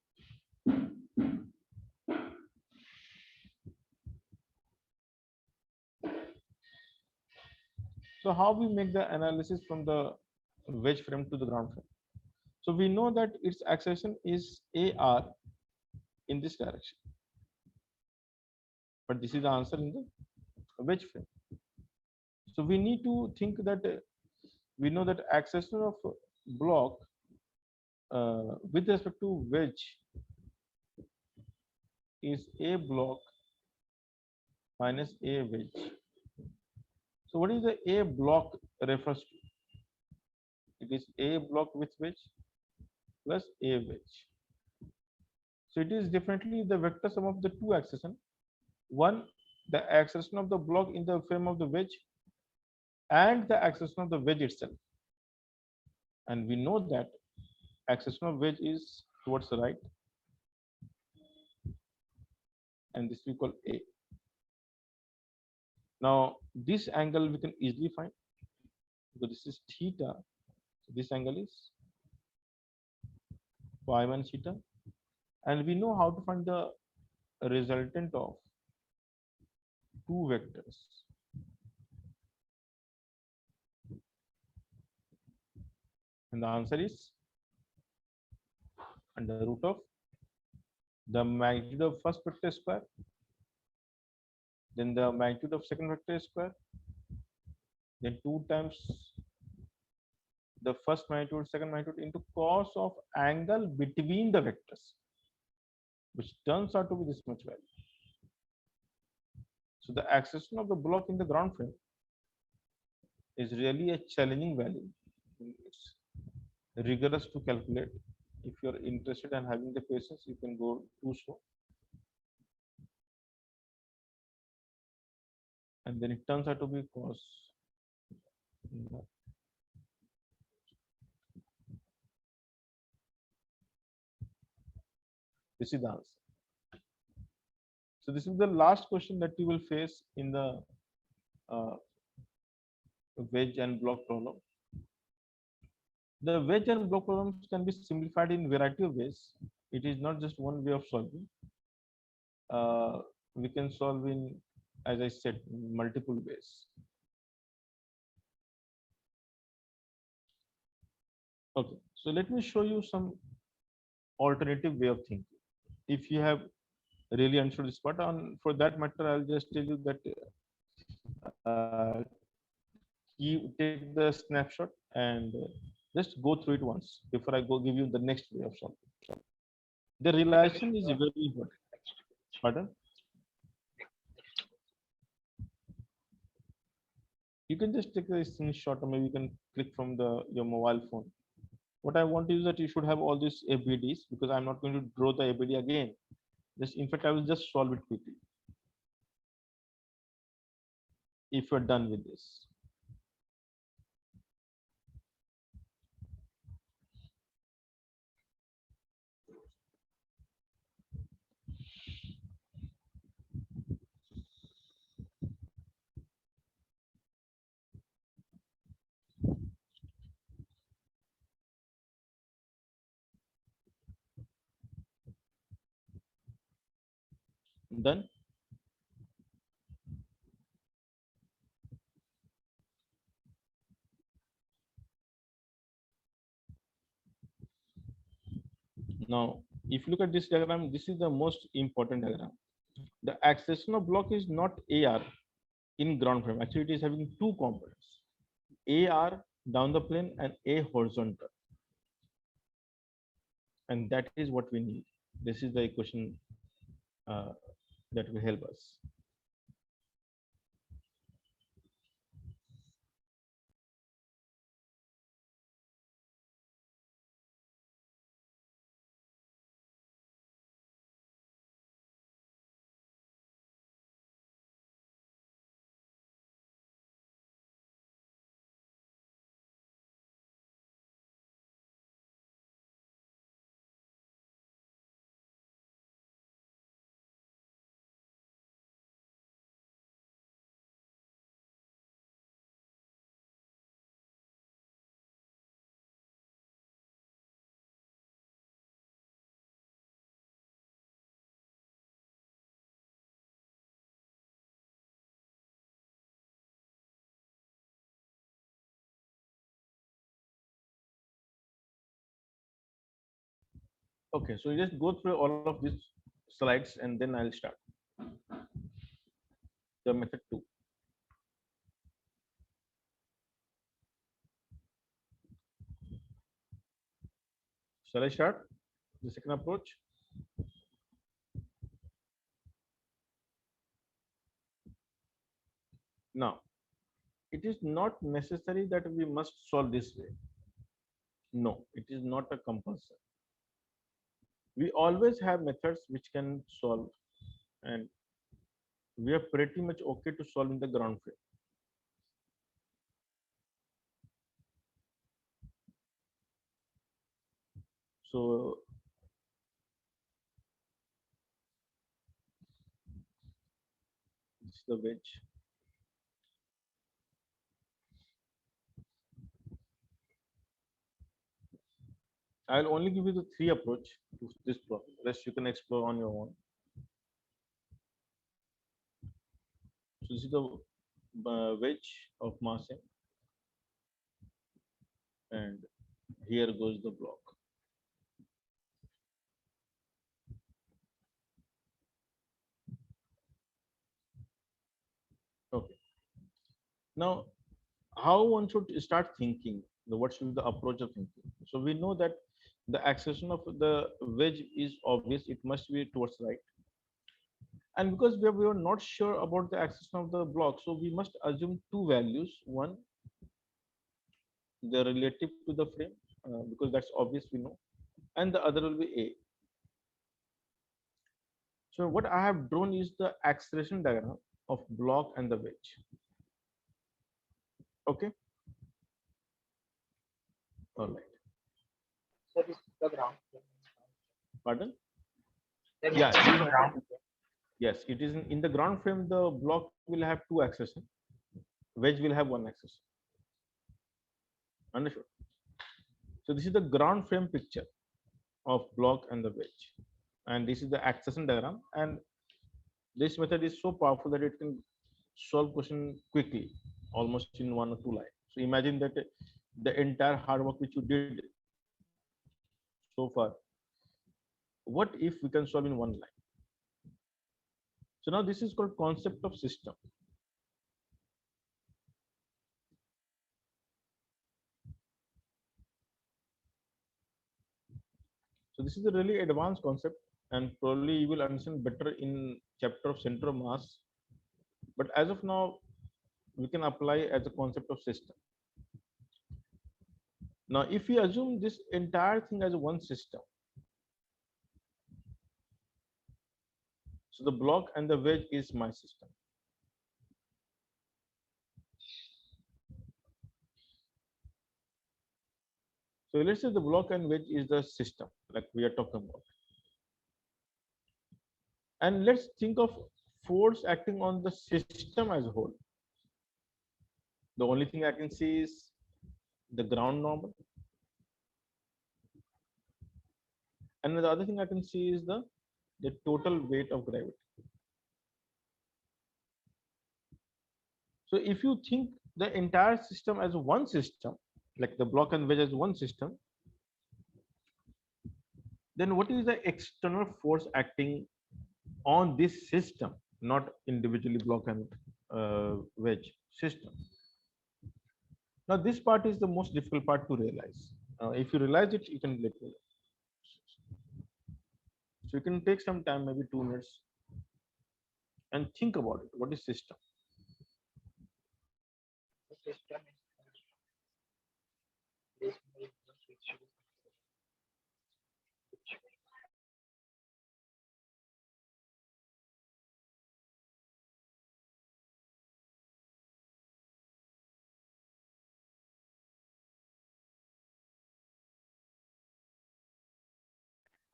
So how we make the analysis from the wedge frame to the ground frame? So we know that its acceleration is AR in this direction, but this is the answer in the wedge frame. So we need to think that we know that acceleration of block with respect to wedge is A block minus A wedge. So what is the A block refers to? It is A block with wedge plus A wedge. So it is definitely the vector sum of the two acceleration. One, the acceleration of the block in the frame of the wedge, and the acceleration of the wedge itself. And we know that acceleration of wedge is towards the right, and this we call A. Now this angle we can easily find because this is theta. So this angle is phi 1 theta, and we know how to find the resultant of two vectors. And the answer is under root of the magnitude of first vector square, then the magnitude of second vector square, then 2 times the first magnitude, second magnitude into cos of angle between the vectors, which turns out to be this much value. So the accretion of the block in the ground frame is really a challenging value. It's rigorous to calculate. If you're interested and having the patience, you can go too slow. And then it turns out to be cos. This is the answer. So this is the last question that you will face in the uh, wedge and block problem. The wedge and block problems can be simplified in variety of ways. It is not just one way of solving. We can solve in, as I said, multiple ways. Okay, so let me show you some alternative way of thinking. If you have really understood this part, on for that matter, I'll just tell you that you take the snapshot and just go through it once before I go give you the next way of solving. The realization is very important. Pardon? You can just take a screenshot, or maybe you can click from your mobile phone. What I want is that you should have all these ABDs, because I'm not going to draw the ABD again. Just in fact, I will just solve it quickly. If you're done with this. Done? Now, if you look at this diagram, this is the most important diagram. The accretion of block is not AR in ground frame. Actually, it is having two components, AR down the plane and A horizontal. And that is what we need. This is the equation that will help us. Okay, so just go through all of these slides and then I'll start the method 2. Shall I start the second approach? Now, it is not necessary that we must solve this way. No, it is not a compulsion. We always have methods which can solve, and we are pretty much okay to solve in the ground frame. So this is the wedge. I'll only give you the 3 approach to this problem. Rest you can explore on your own. So this is the wedge of mass M, and here goes the block. Now, how one should start thinking? What should be the approach of thinking? So we know that the acceleration of the wedge is obvious. It must be towards right. And because we are not sure about the acceleration of the block, so we must assume two values. One, the relative to the frame, because that's obvious we know, and the other will be a. So what I have drawn is the acceleration diagram of block and the wedge. Okay, all right. So this is the ground plane. Pardon? Then Yeah, this is the ground plane. yes, it is in the ground frame. The block will have two acceleration, wedge will have one acceleration. Understood? So this is the ground frame picture of block and the wedge, and this is the acceleration diagram. And this method is so powerful that it can solve question quickly, almost in 1 or 2 lines. So imagine that the entire hard work which you did so far, what if we can solve in 1 line? So now this is called concept of system. So this is a really advanced concept, and probably you will understand better in chapter of center of mass. But as of now, we can apply as a concept of system. Now, if we assume this entire thing as one system, so the block and the wedge is my system. So let's say the block and wedge is the system, like we are talking about. And let's think of force acting on the system as a whole. The only thing I can see is the ground normal. And the other thing I can see is the total weight of gravity. So if you think the entire system as one system, like the block and wedge as one system, then what is the external force acting on this system, not individually block and wedge system? Now this part is the most difficult part to realize. If you realize it, you can let me know. So you can take some time, maybe 2 minutes, and think about it. What is system? The system is basically which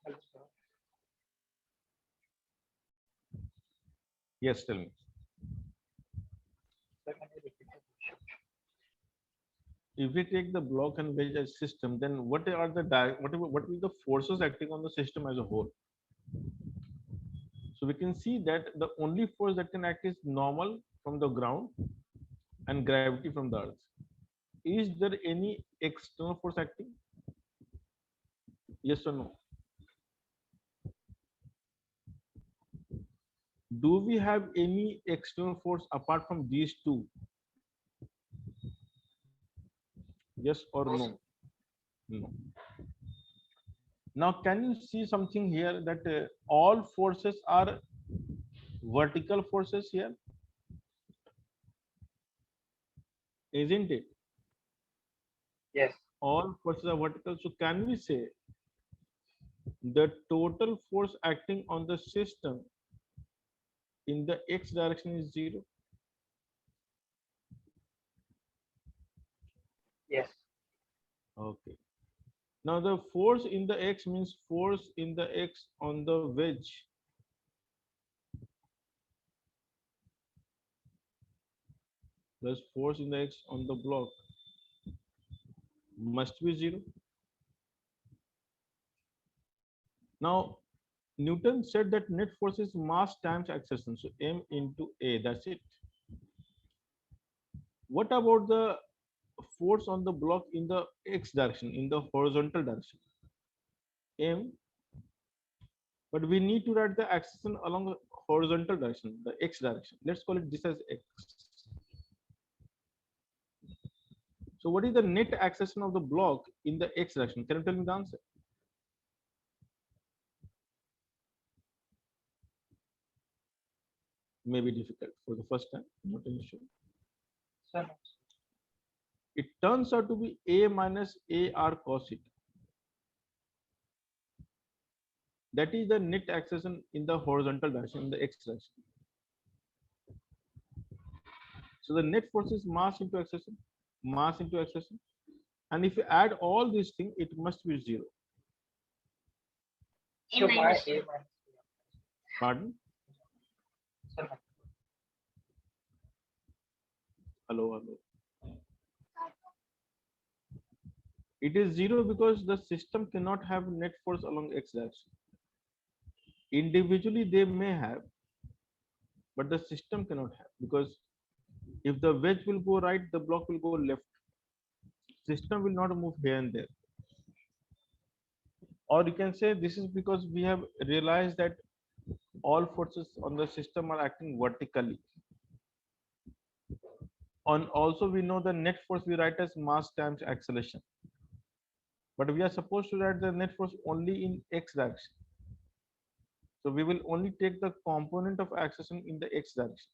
hello, sir. Yes, tell me. Sir, can you repeat the question? If we take the block and wedge as system, then what are the what will the forces acting on the system as a whole? So we can see that the only force that can act is normal from the ground and gravity from the earth. Is there any external force acting? Yes or no? Do we have any external force apart from these two? Yes or no? No. Now, can you see something here that all forces are vertical forces here? Isn't it? Yes. All forces are vertical. So can we say the total force acting on the system in the x direction is 0? Yes. Okay. Now the force in the x means force in the x on the wedge plus force in the x on the block must be 0. Now Newton said that net force is mass times acceleration, so m into a, that's it. What about the force on the block in the x direction, in the horizontal direction? M, but we need to write the acceleration along the horizontal direction, the x direction. Let's call it this as x. So what is the net accession of the block in the x direction? Can you tell me the answer? May be difficult for the first time, not an issue. So no. It turns out to be a minus ar cos theta. That is the net accession in the horizontal direction, in the x direction. So the net force is mass into accession, mass into accession. And if you add all these things, it must be 0. So my A minus Pardon? so no. Hello, hello. It is 0 because the system cannot have net force along x direction. Individually, they may have, but the system cannot have, because if the wedge will go right, the block will go left. System will not move here and there. Or you can say this is because we have realized that all forces on the system are acting vertically. And also we know the net force we write as mass times acceleration. But we are supposed to write the net force only in x direction. So we will only take the component of acceleration in the x direction.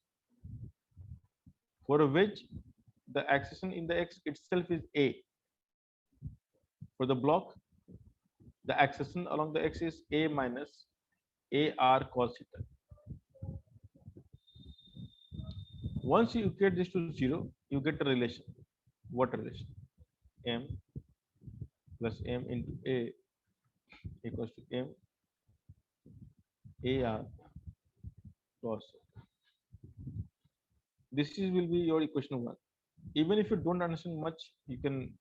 For a wedge, the acceleration in the x itself is a. For the block, the acceleration along the x is a minus ar cos theta. Once you equate this to 0, you get a relation. What relation? M plus m into a equals to m ar cos. This is will be your equation 1. Even if you don't understand much, you can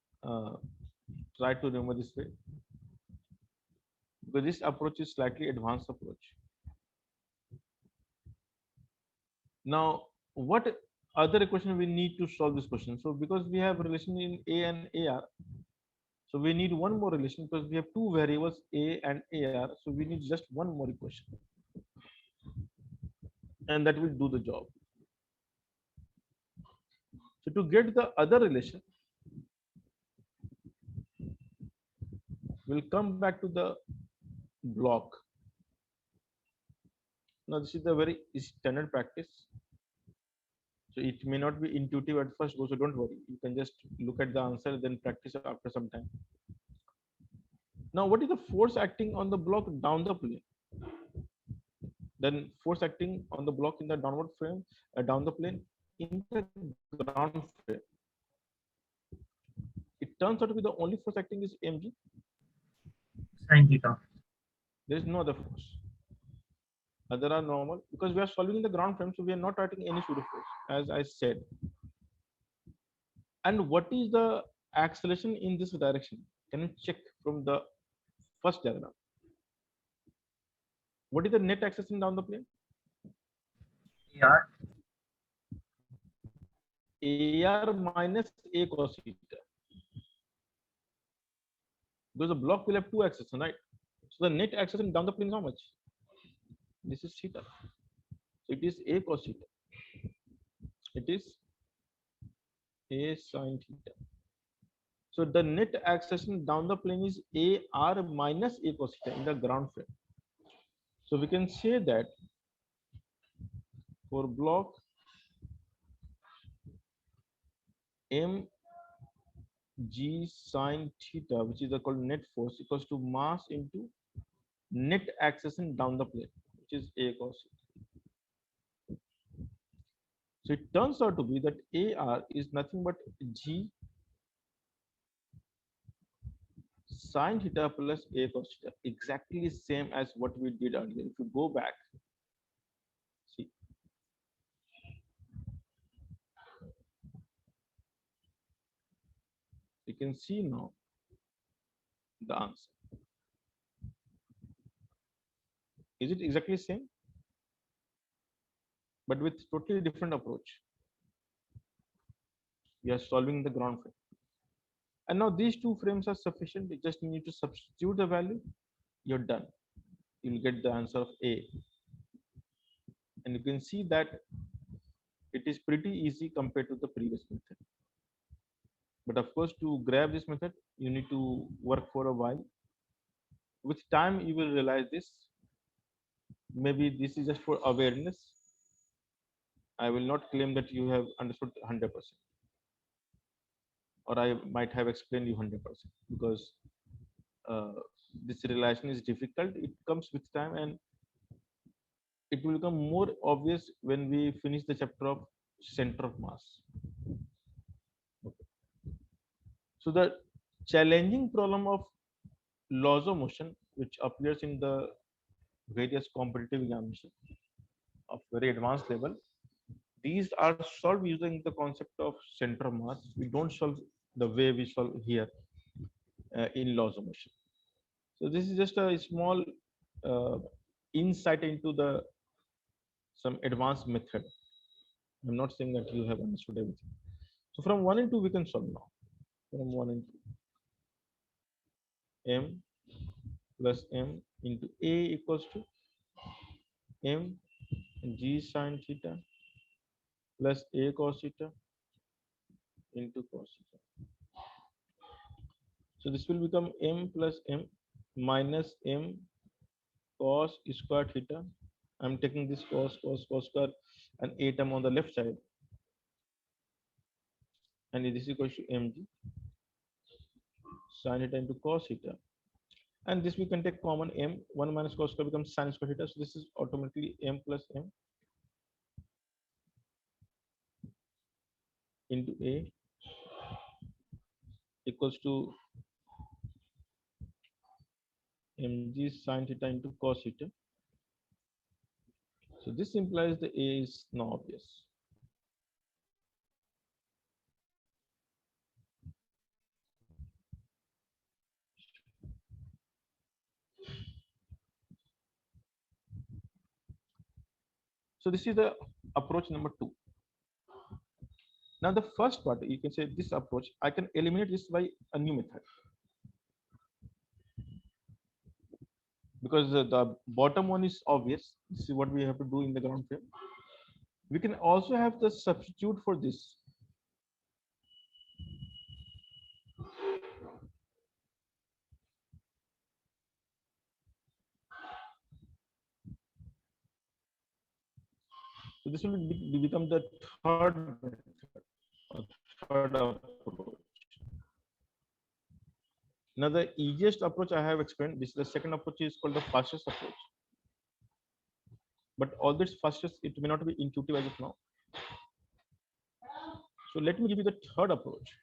try to remember this way, because this approach is slightly advanced approach. Now, what other equation we need to solve this question? So because we have relation in a and ar, so we need one more relation, because we have two variables a and ar, so we need just one more equation, and that will do the job. So to get the other relation, we'll come back to the block. Now this is the very standard practice, so it may not be intuitive at first, so don't worry, you can just look at the answer, then practice after some time. Now what is the force acting on the block down the plane? Then force acting on the block in the downward frame, down the plane in the ground frame. It turns out to be the only force acting is mg. Sin theta. There is no other force. Other are normal, because we are solving in the ground frame, so we are not writing any pseudo force, as I said. And what is the acceleration in this direction? Can you check from the first diagram? What is the net acceleration down the plane? AR. AR minus a cos theta. Because the block will have two acceleration, right? So the net acceleration down the plane is how much? This is theta. So it is a cos theta. It is a sin theta. So the net acceleration down the plane is AR minus a cos theta in the ground frame. So we can say that for block mg sin theta, which is called net force, equals to mass into net acceleration down the plane, which is a cos theta. So it turns out to be that AR is nothing but g sin theta plus a cos theta, exactly same as what we did earlier. If you go back, see, you can see now the answer. Is it exactly same? But with totally different approach. We are solving the ground frame. And now these two frames are sufficient. You just need to substitute the value. You're done. You'll get the answer of A. And you can see that it is pretty easy compared to the previous method. But of course, to grab this method, you need to work for a while. With time, you will realize this. Maybe this is just for awareness. I will not claim that you have understood 100%, or I might have explained you 100%, because uh, this relation is difficult. It comes with time, and it will become more obvious when we finish the chapter of center of mass. So the challenging problem of laws of motion, which appears in the various competitive examinations of very advanced level, these are solved using the concept of center of mass. We don't solve the way we solve here in laws of motion. So this is just a small uh, insight into the some advanced method. I'm not saying that you have understood everything. So from 1 and 2 we can solve now. From 1 and 2, m plus m into a equals to m g sine theta plus a cos theta into cos theta. So this will become m plus m minus m cos square theta. I'm taking this cos square and 8 term on the left side, and this is equals to mg sin theta into cos theta. And this we can take common, m 1 minus cos square becomes sin square theta. So this is automatically m plus m into a equals to mg sin theta into cos theta. So this implies the a is now obvious. So this is the approach number 2. Now the first part, you can say this approach, I can eliminate this by a new method, because the bottom one is obvious. This is what we have to do in the ground frame. We can also have the substitute for this. So this will become the third method, or third approach. Now the easiest approach I have explained. This is the second approach, is called the fastest approach. But although it's fastest, it may not be intuitive as of now. So let me give you the third approach.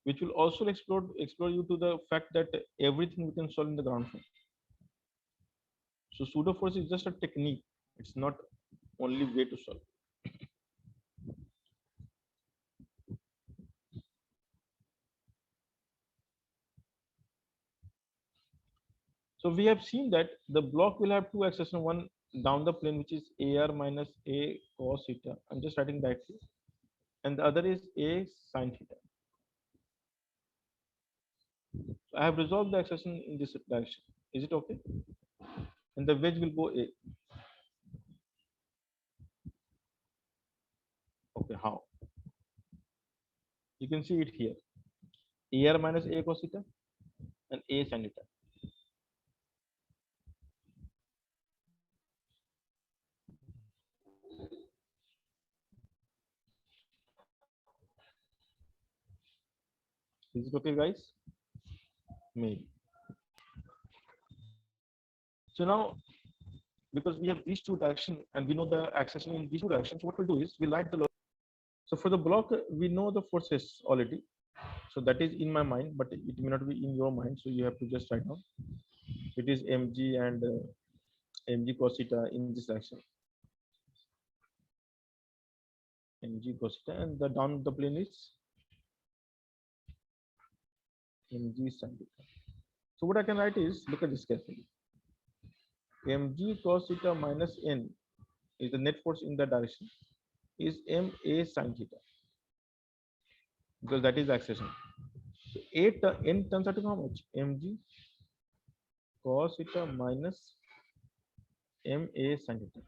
Which will also explore you to the fact that everything we can solve in the ground frame. So pseudo force is just a technique. It's not only way to solve. So we have seen that the block will have two axes, one down the plane, which is AR minus A cos theta. I'm just writing that here. And the other is A sin theta. So I have resolved the accession in this direction. Is it okay? And the wedge will go A. Okay, how? You can see it here. AR minus A cos theta and A sin theta. Is it okay, guys? Maybe. So now, because we have these two directions and we know the accession in these two directions, what we'll do is we'll write the law. So for the block, we know the forces already. So that is in my mind, but it may not be in your mind. So you have to just write down. It is mg and mg cos theta in this direction. Mg cos theta, and the down the plane is mg sin theta. So what I can write is, look at this carefully. Mg cos theta minus n is the net force in that direction, is ma sin theta, because that is the accession. So n turns out to how much? Mg cos theta minus ma sin theta.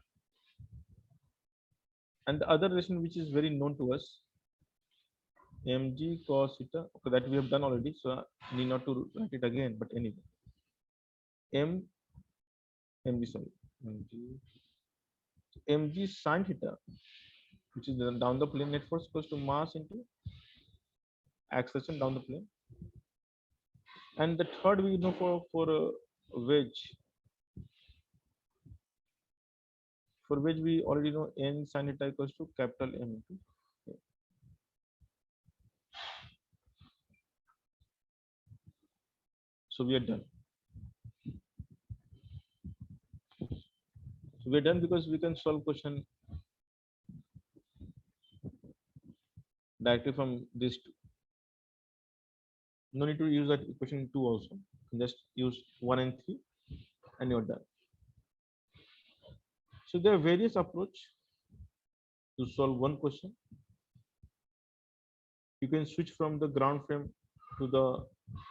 And the other relation which is very known to us, mg cos theta, okay, that we have done already, so I need not to write it again, but anyway, mg, sorry, mg sin theta, which is down the plane, net force equals to mass into acceleration down the plane. And the third we know for wedge, for which we already know n sin theta equals to capital M into A. So we are done. So we are done because we can solve question directly from this two. No need to use that equation 2 also. Just use 1 and 3 and you're done. So there are various approach to solve one question. You can switch from the ground frame to the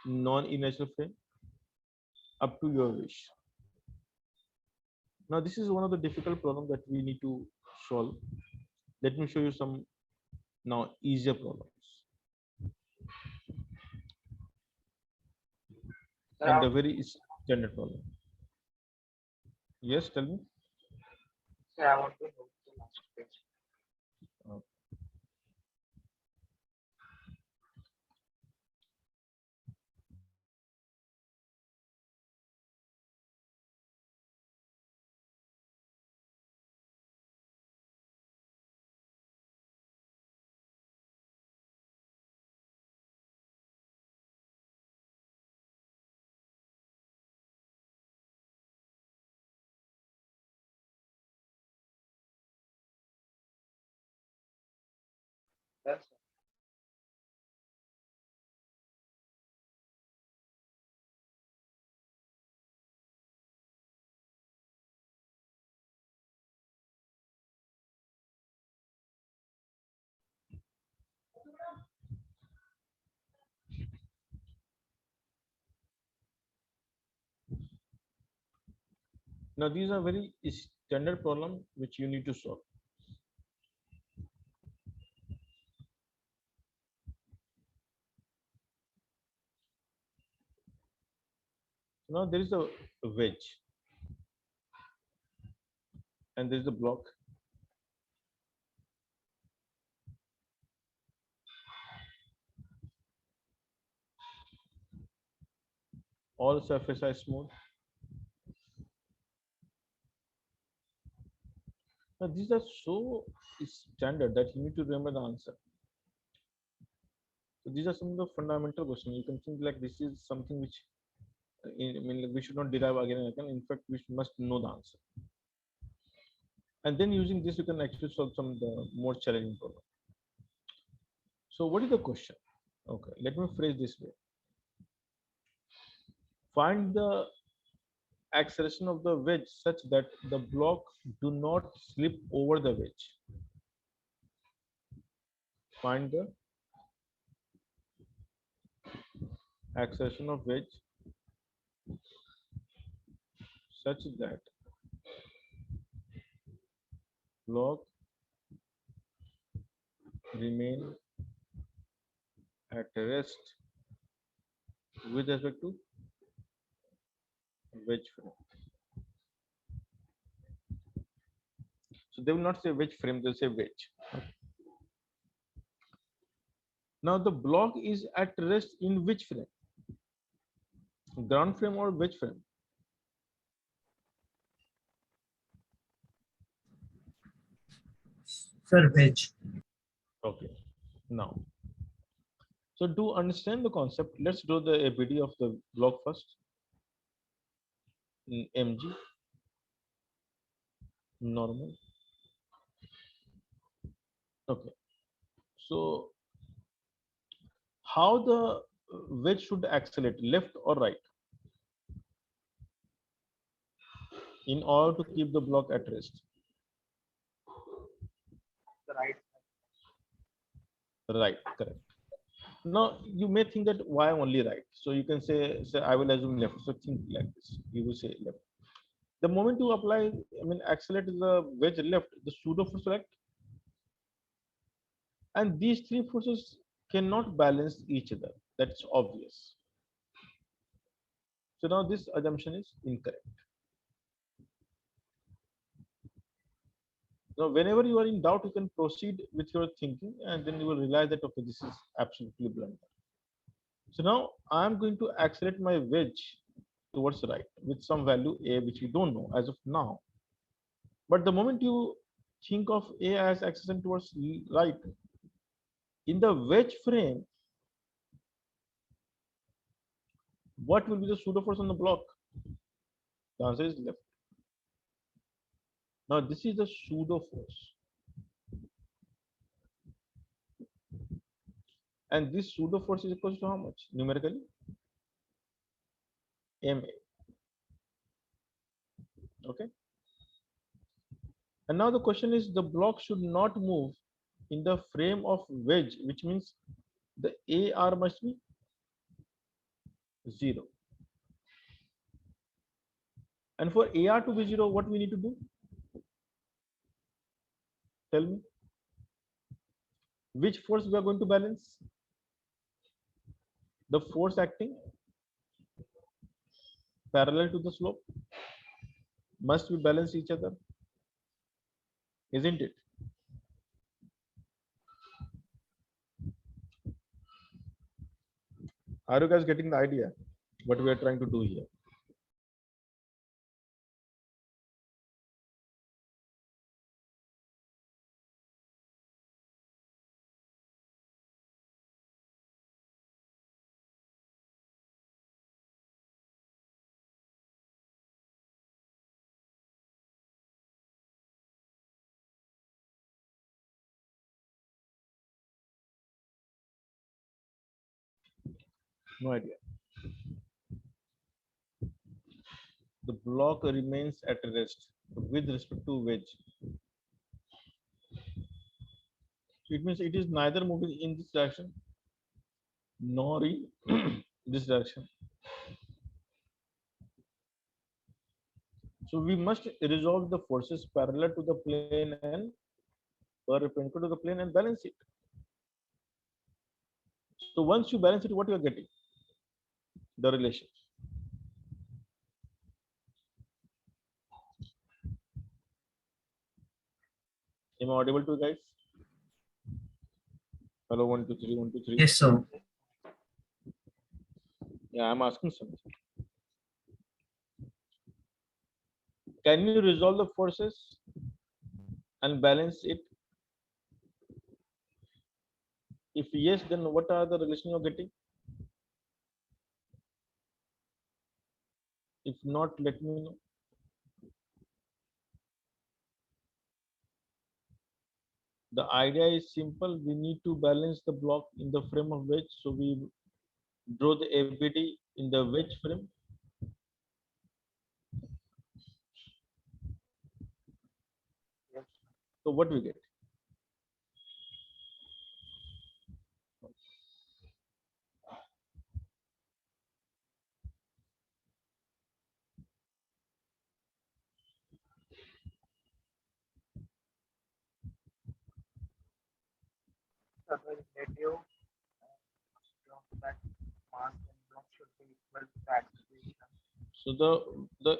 non-inertial frame up to your wish. Now this is one of the difficult problems that we need to solve. Let me show you some now easier problems. Sir, And I the very standard problem. Yes, tell me. sir, I want to know the last question. Yes, sir. Now these are very standard problem which you need to solve. Now there is a wedge and there is a block. All surface are smooth. Now these are so standard that you need to remember the answer. So these are some of the fundamental questions. You can think like this is something which I mean, like we should not derive again and again. In fact, we must know the answer. And then using this, you can actually solve some of the more challenging problem. So what is the question? Okay, let me phrase this way. Find the acceleration of the wedge such that the block do not slip over the wedge. Find the acceleration of wedge such that block remain at rest with respect to wedge frame. So they will not say wedge frame, they'll say wedge. Now the block is at rest in which frame? Ground frame or wedge frame? Sir, wedge. Okay. Now, so to understand the concept, let's draw the ABD of the block first. In mg, normal. Okay. So how the wedge should accelerate, left or right, in order to keep the block at rest? The right side. Right, correct. Now you may think that why only right? So you can say I will assume left. So think like this. You will say left. The moment you apply, I mean, accelerate the wedge left, the pseudo force will act And these three forces cannot balance each other. That's obvious. So now this assumption is incorrect. Now, whenever you are in doubt, you can proceed with your thinking, and then you will realize that okay, this is absolutely blunder. So now I am going to accelerate my wedge towards right with some value a, which we don't know as of now. But the moment you think of a as accelerating towards right, in the wedge frame, what will be the pseudo force on the block? The answer is left. Now this is the pseudo force, and this pseudo force is equal to how much numerically? Ma. Okay. And now the question is, the block should not move in the frame of wedge, which means the AR must be 0. And for AR to be 0, what we need to do? Tell me. Which force we are going to balance? The force acting parallel to the slope. Must we balance each other? Isn't it? Are you guys getting the idea? What we are trying to do here? No idea. The block remains at rest with respect to wedge. It means it is neither moving in this direction nor in this direction. So we must resolve the forces parallel to the plane and perpendicular to the plane and balance it. So once you balance it, what you are getting? The relation. Am I audible to you guys? Hello, 1, 2, 3, 1, 2, 3. Yes, sir. Yeah, I'm asking something. Can you resolve the forces and balance it? If yes, then what are the relation you're getting? If not, let me know. The idea is simple. We need to balance the block in the frame of wedge. So we draw the ABD in the wedge frame. Yes. So what we get? So the relative block that mass and block should be equal to the acceleration. So the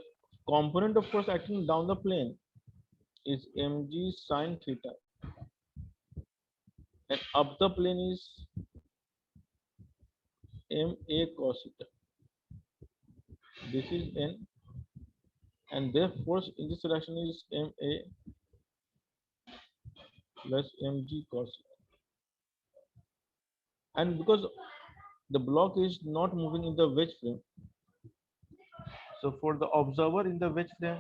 component of force acting down the plane is mg sine theta, and up the plane is ma cos theta. This is n, and their force in this direction is ma plus mg cos theta. And because the block is not moving in the wedge frame, so for the observer in the wedge frame,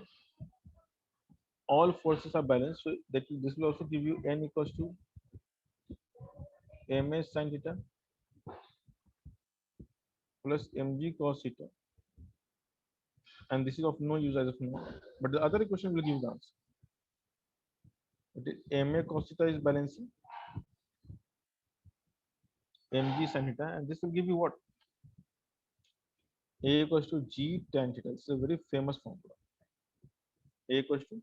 all forces are balanced. So that this will also give you n equals to ma sin theta plus mg cos theta, and this is of no use as of now. But the other equation will give the answer. It is ma cos theta is balancing mg sin theta, and this will give you what? A equals to g tan theta. It's a very famous formula. A equals to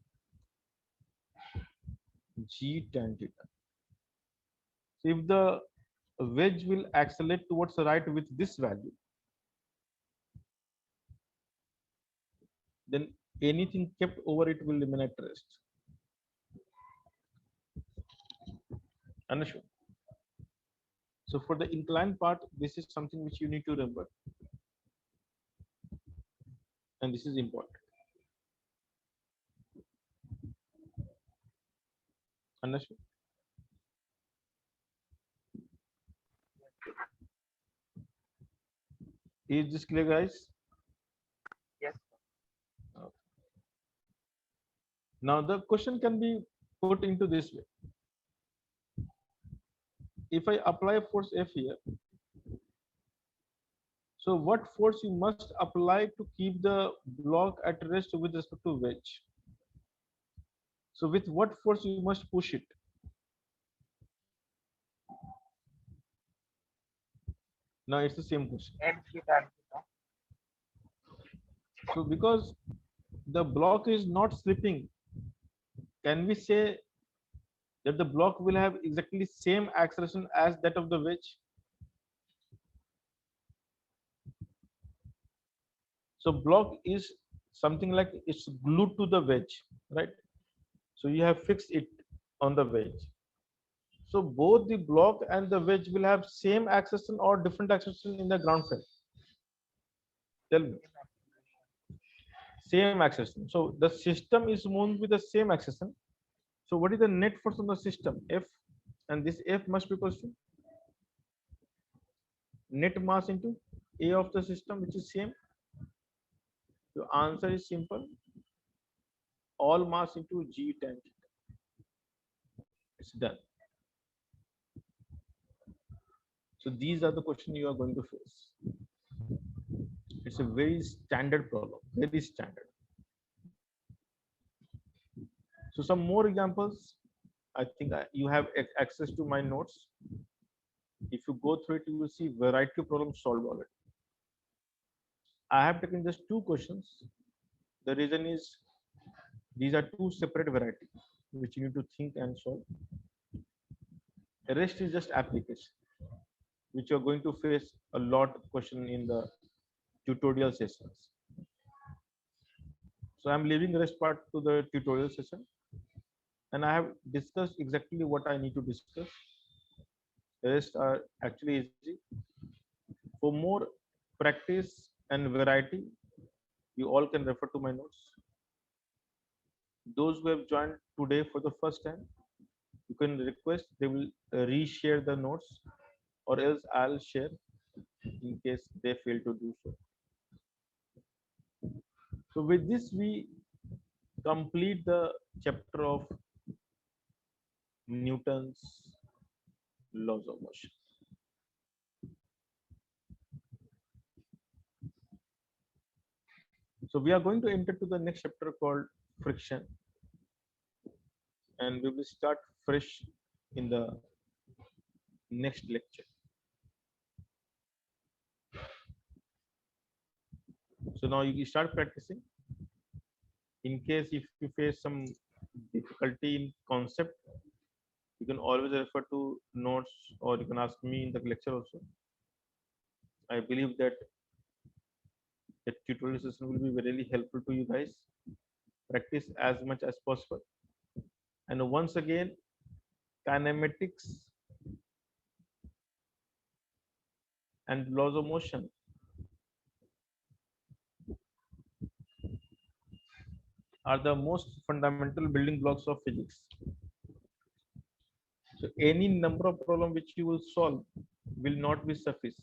g tan theta. So if the wedge will accelerate towards the right with this value, then anything kept over it will remain at rest. Understood? So for the inclined part, this is something which you need to remember. And this is important. Understood? Is this clear, guys? Yes, Now the question can be put into this way. If I apply force F here, so what force you must apply to keep the block at rest with respect to wedge? So with what force you must push it? Now it's the same question. MC tan theta. So because the block is not slipping, can we say that the block will have exactly same acceleration as that of the wedge? So block is something like it's glued to the wedge, right? So you have fixed it on the wedge. So both the block and the wedge will have same acceleration or different acceleration in the ground frame. Tell me. Same acceleration. So the system is moving with the same acceleration. So what is the net force on the system? F, and this F must be equal to net mass into A of the system, which is same. The answer is simple. All mass into G tan theta. It's done. So these are the questions you are going to face. It's a very standard problem, very standard. So some more examples. I think you have access to my notes. If you go through it, you will see variety of problems solved already. I have taken just 2 questions. The reason is these are 2 separate varieties which you need to think and solve. The rest is just application, which you are going to face a lot of question in the tutorial sessions. So I'm leaving the rest part to the tutorial session, and I have discussed exactly what I need to discuss. The rest are actually easy. For more practice and variety, you all can refer to my notes. Those who have joined today for the first time, you can request they will reshare the notes, or else I'll share in case they fail to do so. So with this, we complete the chapter of Newton's laws of motion. So we are going to enter to the next chapter called friction, and we will start fresh in the next lecture. So now you start practicing. In case if you face some difficulty in concept, you can always refer to notes, or you can ask me in the lecture also. I believe that the tutorial session will be really helpful to you guys. Practice as much as possible. And once again, kinematics and laws of motion are the most fundamental building blocks of physics. So any number of problem which you will solve will not be suffice.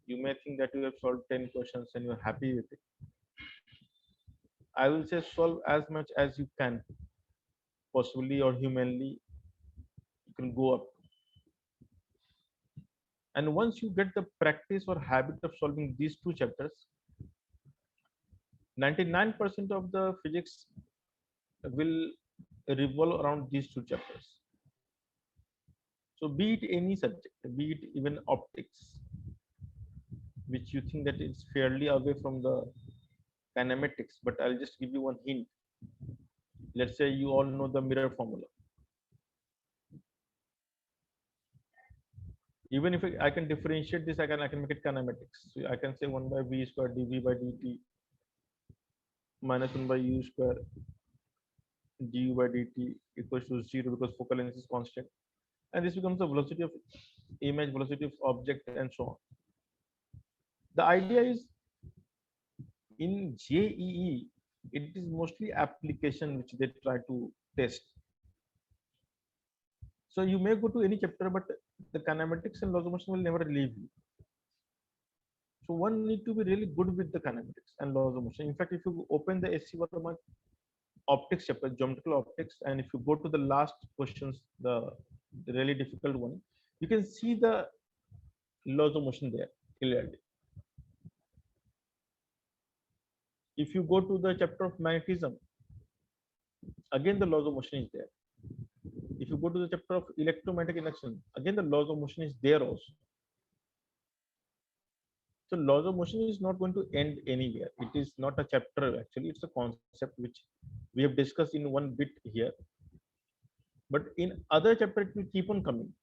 You may think that you have solved 10 questions and you're happy with it. I will say solve as much as you can, possibly or humanly, you can go up. And once you get the practice or habit of solving these 2 chapters, 99% of the physics will revolve around these 2 chapters. So be it any subject, be it even optics, which you think that it's fairly away from the kinematics, but I'll just give you one hint. Let's say you all know the mirror formula. Even if I can differentiate this, I can make it kinematics. So I can say 1 by v square dv by dt minus 1 by u square du by dt equals to 0 because focal length is constant. And this becomes the velocity of image, velocity of object, and so on. The idea is in JEE, it is mostly application which they try to test. So you may go to any chapter, but the kinematics and laws of motion will never leave you. So one need to be really good with the kinematics and laws of motion. In fact, if you open the SC Varma optics chapter, geometrical optics, and if you go to the last questions, the really difficult one, you can see the laws of motion there clearly. If you go to the chapter of magnetism, again the laws of motion is there. If you go to the chapter of electromagnetic induction, again the laws of motion is there also. So laws of motion is not going to end anywhere. It is not a chapter actually, it's a concept which we have discussed in one bit here. But in other chapter it will keep on coming.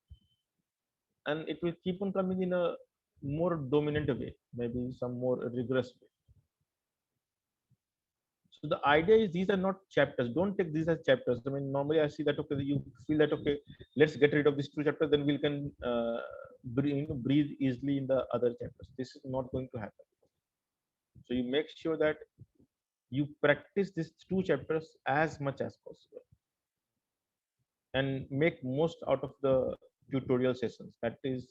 And it will keep on coming in a more dominant way, maybe some more rigorous way. So the idea is these are not chapters. Don't take these as chapters. I mean, normally I see that okay, you feel that okay, let's get rid of these 2 chapters, then we can breathe easily in the other chapters. This is not going to happen. So you make sure that you practice these 2 chapters as much as possible, and make most out of the tutorial sessions. That is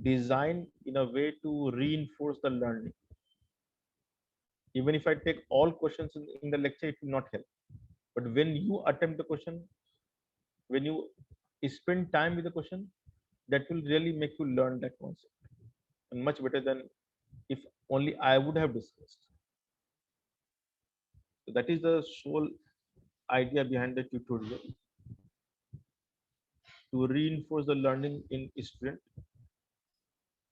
designed in a way to reinforce the learning. Even if I take all questions in the lecture, it will not help. But when you attempt the question, when you spend time with the question, that will really make you learn that concept, and much better than if only I would have discussed. So that is the sole idea behind the tutorial, to reinforce the learning in student.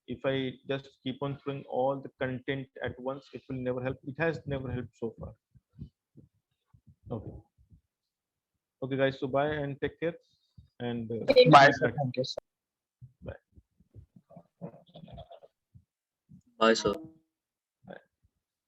If I just keep on throwing all the content at once, it will never help. It has never helped so far. Okay. Okay, guys. So bye and take care. And Bye, sir. Thank you, sir. bye. Bye, sir.